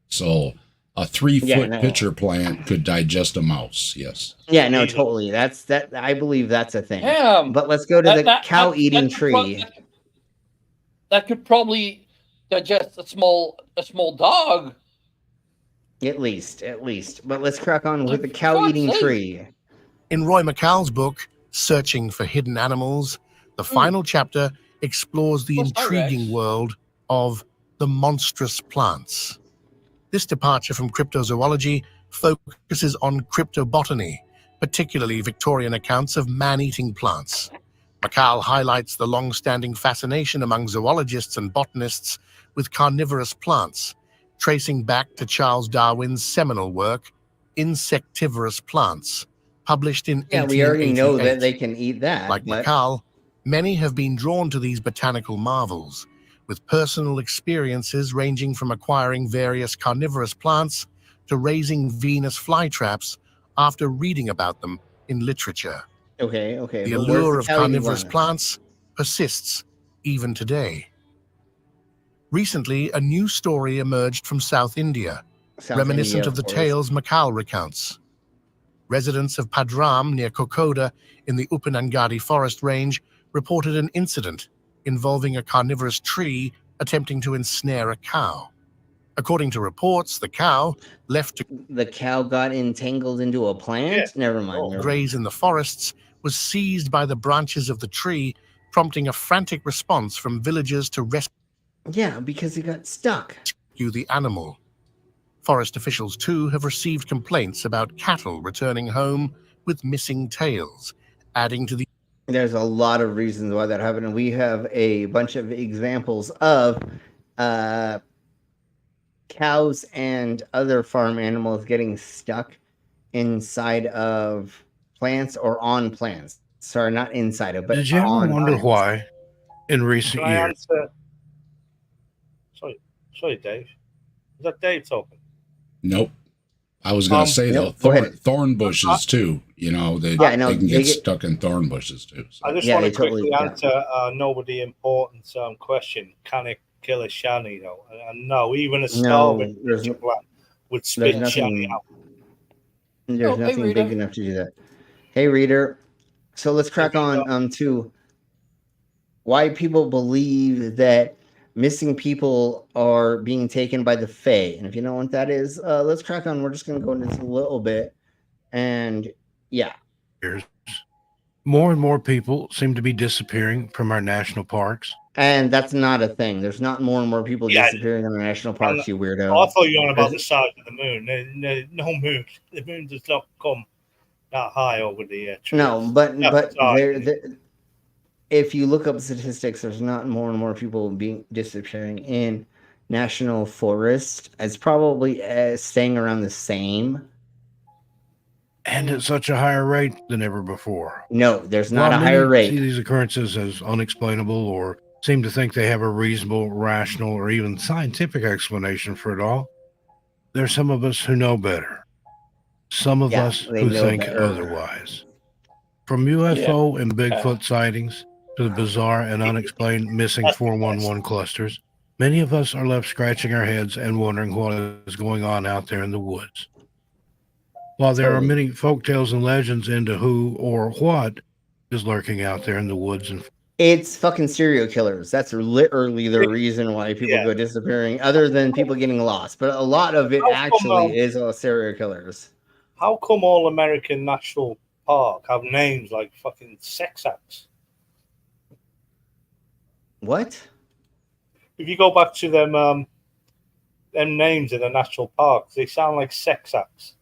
So a 3-foot pitcher plant could digest a mouse. Yes. Yeah, no, totally. That's I believe that's a thing. Damn. But let's go to the cow-eating tree. That could probably digest a small dog. At least. But let's crack on with the cow-eating tree. In Roy McCall's book, Searching for Hidden Animals, the final chapter explores the intriguing world of the monstrous plants. This departure from cryptozoology focuses on cryptobotany, particularly Victorian accounts of man-eating plants. Macal highlights the long-standing fascination among zoologists and botanists with carnivorous plants, tracing back to Charles Darwin's seminal work, Insectivorous Plants, published in 1888. We already know that they can eat that. Like Macal, many have been drawn to these botanical marvels, with personal experiences ranging from acquiring various carnivorous plants to raising Venus flytraps after reading about them in literature. Okay. The allure of carnivorous plants persists even today. Recently, a new story emerged from South India, reminiscent of the tales Macal recounts. Residents of Padram near Kokoda in the Upanangadi forest range reported an incident involving a carnivorous tree attempting to ensnare a cow. According to reports, the cow got entangled into a plant? Never mind. Graze in the forests was seized by the branches of the tree, prompting a frantic response from villagers to rescue because he got stuck. The animal. Forest officials, too, have received complaints about cattle returning home with missing tails, adding to the... There's a lot of reasons why that happened, and we have a bunch of examples of cows and other farm animals getting stuck inside of plants or on plants. Sorry, not inside of, but did you ever wonder plants. why in recent years? Sorry, Dave. Is that Dave talking? Nope. I was going to say, though, thorn bushes, too. You know, they can get stuck in thorn bushes, too. So. I just want to quickly answer nobody important question. Can it kill a shiny, though? And no, even a starving plant would spit shiny out. There's nothing big enough to do that. Hey, reader. So let's crack on to why people believe that missing people are being taken by the Fae. And if you know what that is, let's crack on. We're just going to go into this a little bit. And yeah. More and more people seem to be disappearing from our national parks. And that's not a thing. There's not more and more people disappearing in our national parks, you weirdo. I thought you were on about the size of the moon. No moon. The moon does not come that high over the trees. No, but if you look up statistics, there's not more and more people disappearing in national forest. It's probably staying around the same. And at such a higher rate than ever before. No, there's not a higher rate. See these occurrences as unexplainable or seem to think they have a reasonable, rational, or even scientific explanation for it all. There's some of us who know better. Some of us who think otherwise. From UFO and Bigfoot sightings to the bizarre and unexplained missing 411 clusters, many of us are left scratching our heads and wondering what is going on out there in the woods. While there are many folktales and legends into who or what is lurking out there in the woods, and it's fucking serial killers. That's literally the reason why people go disappearing, other than people getting lost. But a lot of it is serial killers. How come all American National Park have names like fucking sex acts? What? If you go back to them names in the national parks, they sound like sex acts.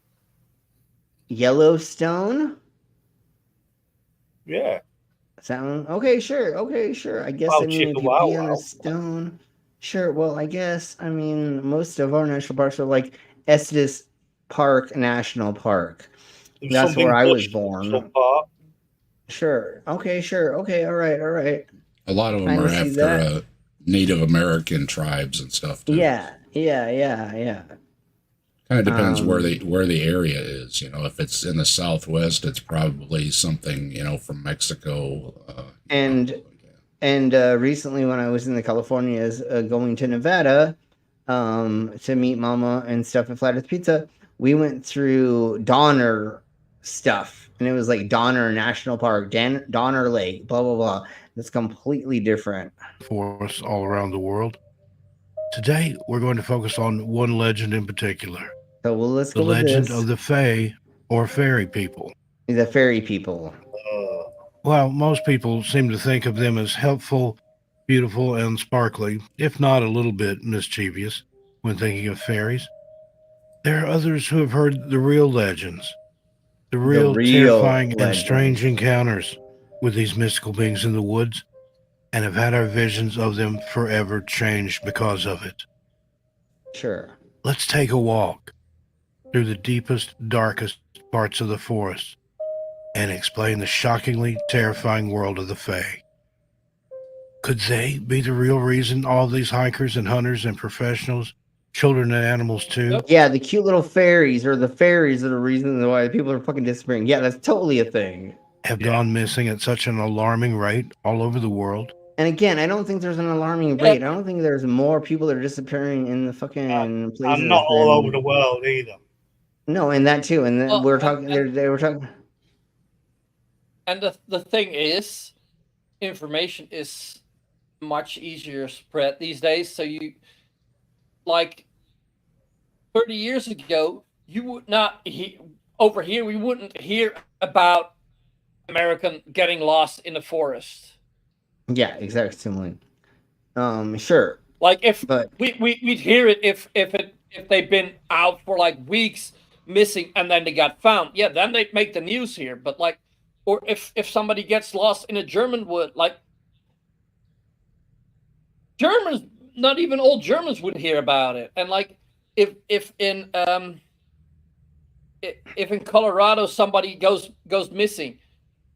Yellowstone? Yeah. Okay, sure. I guess if you be on a stone. Sure, well, I guess, most of our national parks are like Estes Park National Park. That's where I was born. Sure. Okay, all right. A lot of them are after Native American tribes and stuff, too. Yeah. Kind of depends where the area is. You know, if it's in the Southwest, it's probably something, from Mexico. And recently when I was in the Californias, going to Nevada to meet Mama and stuff at Flat Earth Pizza, we went through Donner stuff. And it was like Donner National Park, Donner Lake, blah, blah, blah. It's completely different. Forests all around the world. Today, we're going to focus on one legend in particular. So the legend of the Fae or fairy people. The fairy people. While most people seem to think of them as helpful, beautiful, and sparkly, if not a little bit mischievous when thinking of fairies, there are others who have heard the real legends, the real terrifying and strange encounters with these mystical beings in the woods, and have had our visions of them forever changed because of it. Sure. Let's take a walk through the deepest, darkest parts of the forest and explain the shockingly terrifying world of the Fae. Could they be the real reason all these hikers and hunters and professionals, children and animals too? Yeah, the cute little fairies, or the fairies are the reason why people are fucking disappearing. Yeah, that's totally a thing. Have gone missing at such an alarming rate all over the world. And again, I don't think there's an alarming rate. I don't think there's more people that are disappearing in the fucking places. And not all over the world either. No, and that too. And then we're talking. They were talking. And the thing is, information is much easier spread these days. So you, like 30 years ago, you would not over here. We wouldn't hear about American getting lost in the forest. Yeah, exactly. Sure. Like if we'd hear it if they've been out for like weeks missing and then they got found. Yeah, then they'd make the news here. But like, or if somebody gets lost in a German wood, like Germans, not even old Germans would hear about it. And like if in Colorado somebody goes missing,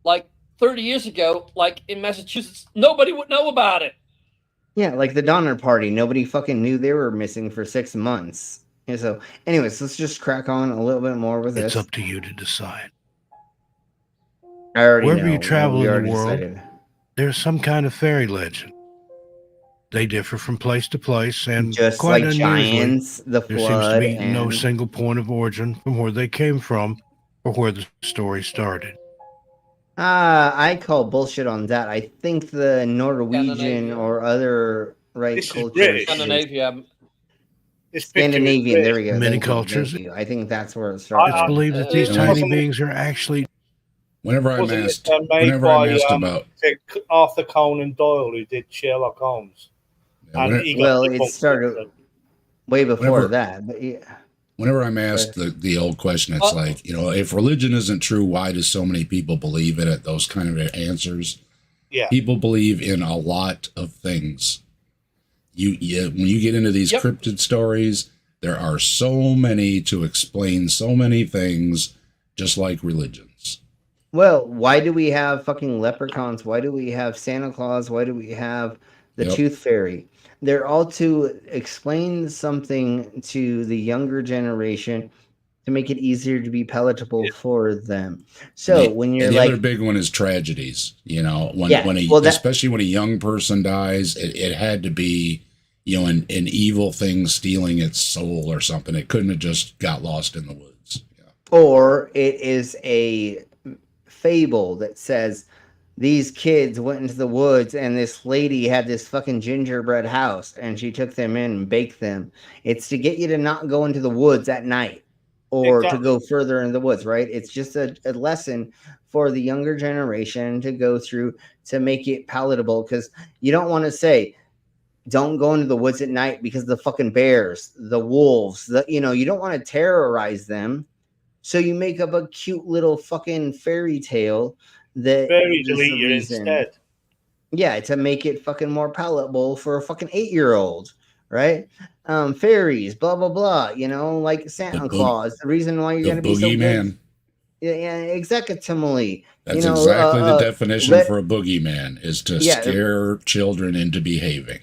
like 30 years ago, like in Massachusetts, nobody would know about it. Yeah, like the Donner Party. Nobody fucking knew they were missing for 6 months. And so, anyways, let's just crack on a little bit more with this. It's up to you to decide. I already know. Wherever you travel in the world, decided. there's some kind of fairy legend. They differ from place to place, and Just quite like unusually, giants, the there seems to flood, be no and- single point of origin from where they came from or where the story started. I call bullshit on that. I think the Norwegian Scandinavia. or other cultures. Scandinavia. Scandinavian. There we go. Many Thank you, cultures. thank you. I think that's where it started. It's believed that these tiny beings are actually. Whenever I'm Wasn't asked, it made whenever by I'm asked about, Arthur Conan Doyle, who did Sherlock Holmes? And he got Well, it started way before that. But yeah. whenever I'm asked the old question, it's like, if religion isn't true, why do so many people believe it? At those kind of answers, Yeah. people believe in a lot of things. When you get into these cryptid stories, there are so many to explain so many things, just like religions. Well, why do we have fucking leprechauns? Why do we have Santa Claus? Why do we have the Tooth Fairy? They're all to explain something to the younger generation to make it easier to be palatable for them. So when you're and the like, other big one is tragedies. Well, especially when a young person dies, it had to be, an evil thing stealing its soul or something. It couldn't have just got lost in the woods. or it is a fable that says these kids went into the woods and this lady had this fucking gingerbread house and she took them in and baked them. It's to get you to not go into the woods at night or to go further in the woods, right? It's just a lesson for the younger generation to go through to make it palatable, because you don't want to say, don't go into the woods at night because the fucking bears, the wolves, you don't want to terrorize them. So you make up a cute little fucking fairy tale that Fairies is will eat the you reason. instead. Yeah, to make it fucking more palatable for a fucking 8-year-old, right? Fairies, blah blah blah. Like Santa Claus. The reason why you're gonna be so boogeyman. Yeah, exactly. That's exactly the definition for a boogeyman, is to scare children into behaving.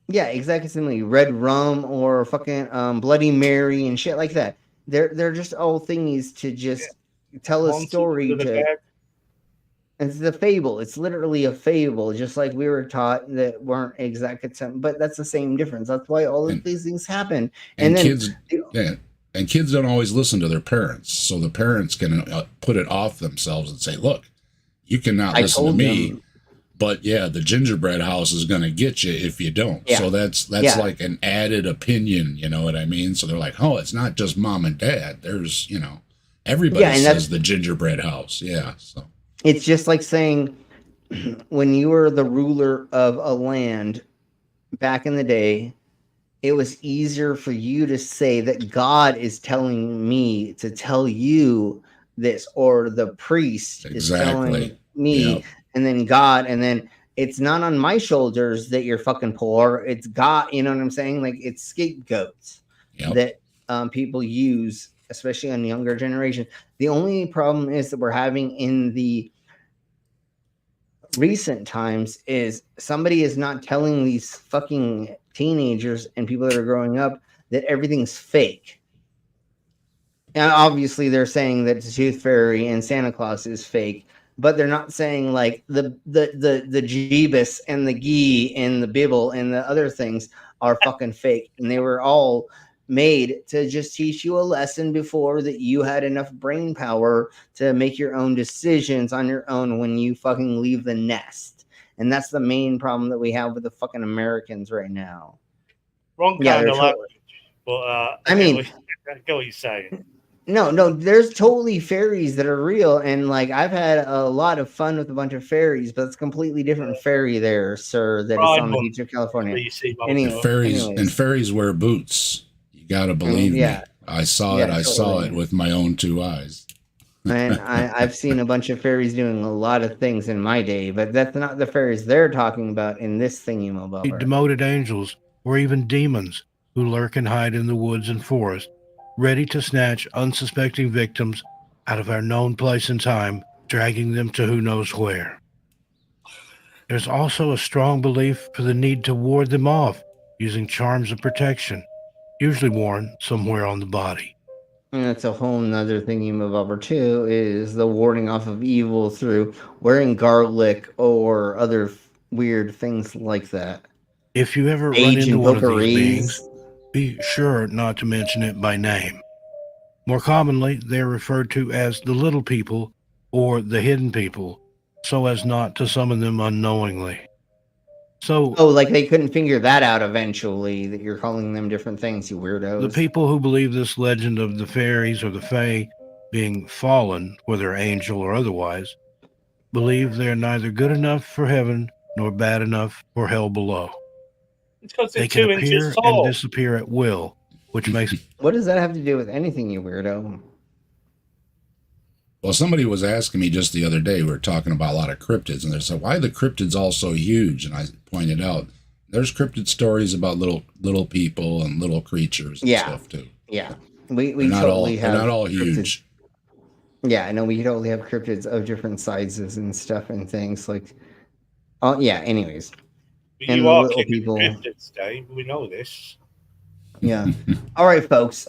Yeah, exactly. Red rum or fucking Bloody Mary and shit like that. They're just all thingies to just tell a story to. It's the fable. It's literally a fable, just like we were taught that weren't exact, but that's the same difference. That's why all of these things happen. And then kids don't always listen to their parents, so the parents can put it off themselves and say, "Look, you cannot listen to me." But the gingerbread house is going to get you if you don't. Yeah. So that's like an added opinion. You know what I mean? So they're like, "Oh, it's not just mom and dad. There's, everybody says the gingerbread house." Yeah. So it's just like saying when you were the ruler of a land back in the day, it was easier for you to say that God is telling me to tell you this, or the priest is telling me, and then God, and then it's not on my shoulders that you're fucking poor. It's God. You know what I'm saying? Like, it's scapegoats that people use, especially on younger generation. The only problem is that we're having in the recent times is somebody is not telling these fucking teenagers and people that are growing up that everything's fake. And obviously they're saying that the Tooth Fairy and Santa Claus is fake, but they're not saying like the Jeebus and the Gee and the Bibble and the other things are fucking fake. And they were all made to just teach you a lesson before that you had enough brain power to make your own decisions on your own when you fucking leave the nest. And that's the main problem that we have with the fucking Americans right now. Wrong kind of language. But I mean, I get what you're saying. No, there's totally fairies that are real, and like I've had a lot of fun with a bunch of fairies, but it's a completely different fairy there, sir. That is on the beach of California. Fairies wear boots. You gotta believe me. I saw it. I saw it with my own two eyes. And I've seen a bunch of fairies doing a lot of things in my day, but that's not the fairies they're talking about in this thingy-mabobber. Demoted angels, or even demons, who lurk and hide in the woods and forest, ready to snatch unsuspecting victims out of our known place and time, dragging them to who knows where. There's also a strong belief for the need to ward them off using charms of protection, usually worn somewhere on the body. And that's a whole nother thingy-mabobber too, is the warding off of evil through wearing garlic or other weird things like that. If you ever run into one of these beings, be sure not to mention it by name. More commonly, they are referred to as the little people or the hidden people, so as not to summon them unknowingly. So, like they couldn't figure that out eventually, that you're calling them different things, you weirdos. The people who believe this legend of the fairies or the fae being fallen, whether angel or otherwise, believe they're neither good enough for heaven nor bad enough for hell below. They can appear and disappear at will, which makes... What does that have to do with anything, you weirdo? Well, somebody was asking me just the other day, we were talking about a lot of cryptids, and they said, why are the cryptids all so huge? And I pointed out, there's cryptid stories about little people and little creatures and stuff, too. Yeah. We they're totally have... They're not all huge. Yeah, I know we totally have cryptids of different sizes and stuff and things. Like, oh, yeah, anyways. And you are little people. Cryptids, Dave. We know this. Yeah. All right, folks.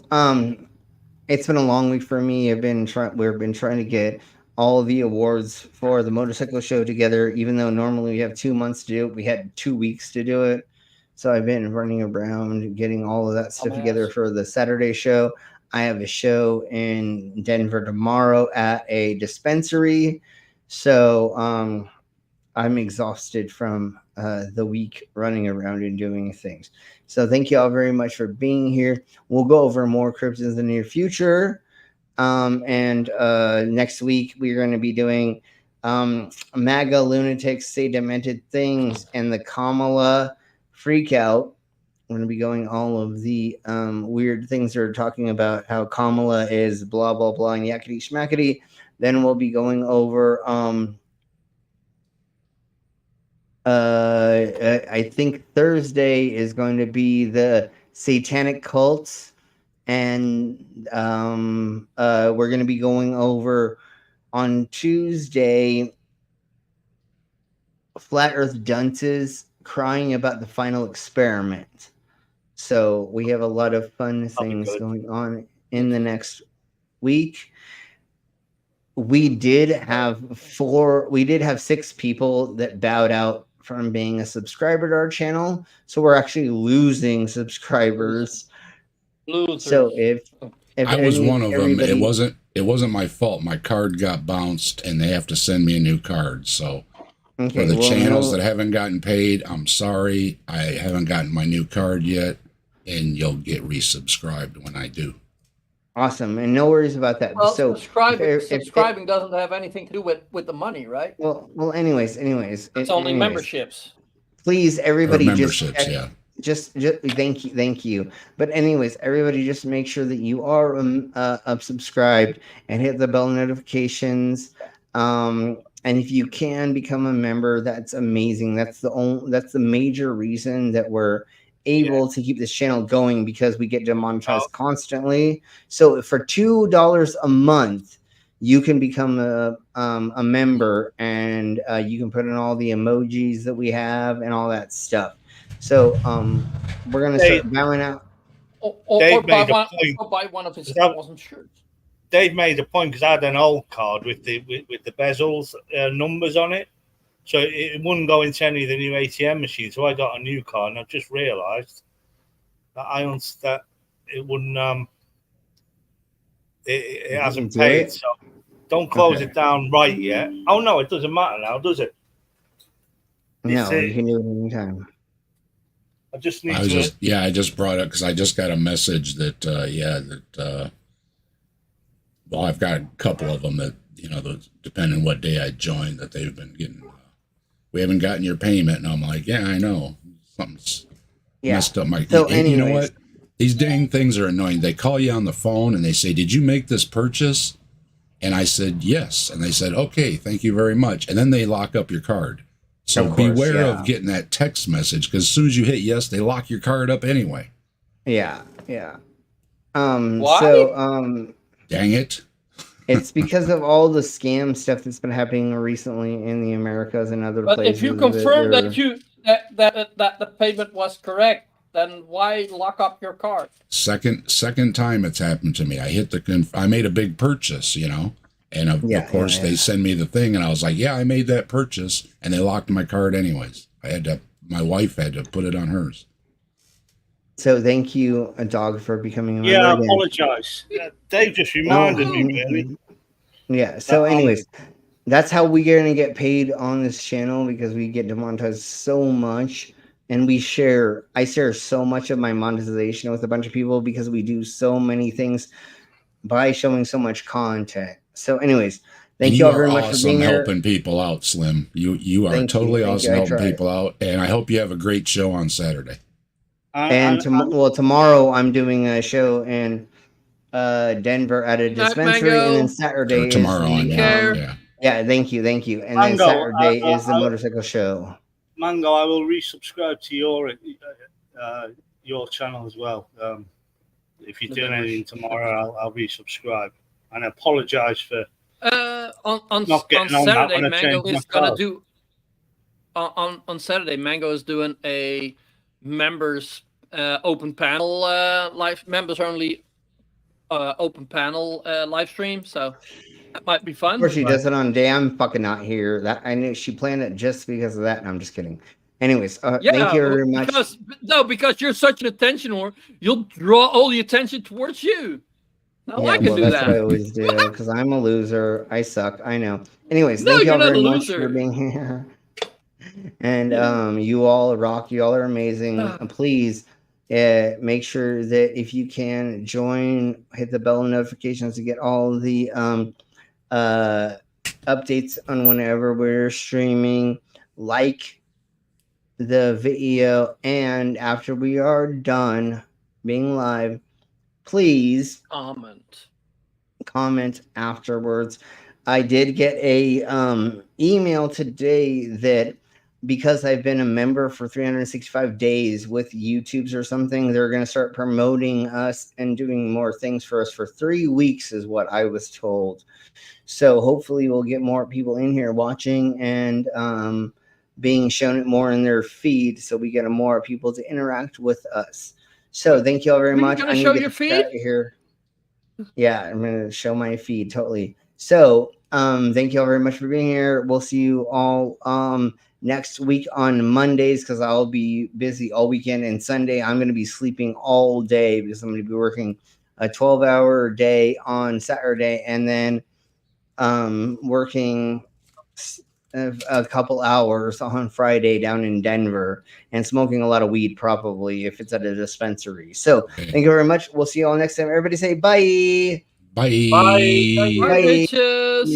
It's been a long week for me. We've been trying to get all of the awards for the motorcycle show together. Even though normally we have 2 months to do it, we had 2 weeks to do it. So I've been running around getting all of that stuff together for the Saturday show. I have a show in Denver tomorrow at a dispensary. So I'm exhausted from the week running around and doing things. So thank you all very much for being here. We'll go over more cryptids in the near future. And next week, we're going to be doing MAGA lunatics say demented things and the Kamala freak out. We're going to be going all of the weird things they're talking about, how Kamala is blah, blah, blah, and yakety schmackety. Then we'll be going over... I think Thursday is going to be the satanic cults, and we're going to be going over on Tuesday flat earth dunces crying about the final experiment. So we have a lot of fun things going on in the next week. We did have 6 people that bowed out from being a subscriber to our channel, so we're actually losing subscribers. So if I was one of them, it wasn't my fault. My card got bounced, and they have to send me a new card. So for the channels that haven't gotten paid, I'm sorry, I haven't gotten my new card yet, and you'll get resubscribed when I do. Awesome, and no worries about that. Well, So subscribing doesn't have anything to do with the money, right? well, anyways, It's only memberships. Please, everybody, just memberships, yeah. just thank you. But anyways, everybody, just make sure that you are subscribed and hit the bell notifications. And if you can become a member, that's amazing. That's the major reason that we're able to keep this channel going, because we get demonetized constantly. So for $2 a month, you can become a member, and you can put in all the emojis that we have and all that stuff. So we're gonna start bowing out. Or buy one of his awesome shirts. Dave made a point, because I had an old card with the bezels numbers on it, so it wouldn't go into any of the new ATM machines. So I got a new card, and I've just realised that it wouldn't. It hasn't paid, so don't close it down right yet. Oh no, it doesn't matter now, does it? No, you can do it anytime. I just need I just brought it because I just got a message that well, I've got a couple of them that, depending on what day I joined, that they've been getting, we haven't gotten your payment. And I'm like, yeah, I know. Something's messed up. You know what? These dang things are annoying. They call you on the phone and they say, did you make this purchase? And I said, yes. And they said, okay, thank you very much. And then they lock up your card. So beware of getting that text message, because as soon as you hit yes, they lock your card up anyway. Yeah. Why? So, dang it. It's because of all the scam stuff that's been happening recently in the Americas and other places. But if you confirm that the payment was correct, then why lock up your card? Second time it's happened to me. I hit I made a big purchase, and of course they send me the thing, and I was like, yeah, I made that purchase, and they locked my card anyways. My wife had to put it on hers. So thank you, a dog, for becoming a member. Yeah, I apologize. Dave just reminded me, really. Yeah. So, anyways, that's how we're gonna get paid on this channel, because we get demonetized so much, and I share so much of my monetization with a bunch of people, because we do so many things by showing so much content. So, anyways, thank you all very much for being here. Helping people out, Slim. You are totally awesome helping people out, and I hope you have a great show on Saturday. And tomorrow I'm doing a show in Denver at a dispensary, and then Saturday tomorrow thank you, and then Saturday is the motorcycle show. Mango, I will resubscribe to your channel as well. If you're doing anything tomorrow, I'll resubscribe, and I apologize for not getting on Saturday. Mango is gonna do on Saturday. Mango is doing a members open panel live, members only open panel live stream, so that might be fun. Of course she does it on day I'm fucking not here. That I knew she planned it just because of that, and I'm just kidding. Anyways, thank you very much. Because you're such an attention whore, you'll draw all the attention towards you. I can do that. That's what I always do, because I'm a loser. I suck. I know. Anyways, thank you all very much for being here. And you all rock. You all are amazing. Please make sure that if you can join, hit the bell notifications to get all the updates on whenever we're streaming. Like the video, and after we are done being live, please comment afterwards. I did get a email today that, because I've been a member for 365 days with YouTube's or something, they're going to start promoting us and doing more things for us for 3 weeks, is what I was told. So hopefully we'll get more people in here watching and being shown it more in their feed, so we get more people to interact with us. So thank you all very much. You're going to show your feed? Here. Yeah, I'm going to show my feed, totally. So thank you all very much for being here. We'll see you all next week on Mondays, because I'll be busy all weekend, and Sunday I'm going to be sleeping all day, because I'm going to be working a 12-hour day on Saturday, and then working a couple hours on Friday down in Denver and smoking a lot of weed, probably, if it's at a dispensary. So thank you very much. We'll see you all next time. Everybody say bye. Bye. Bye. Bye. Bitches.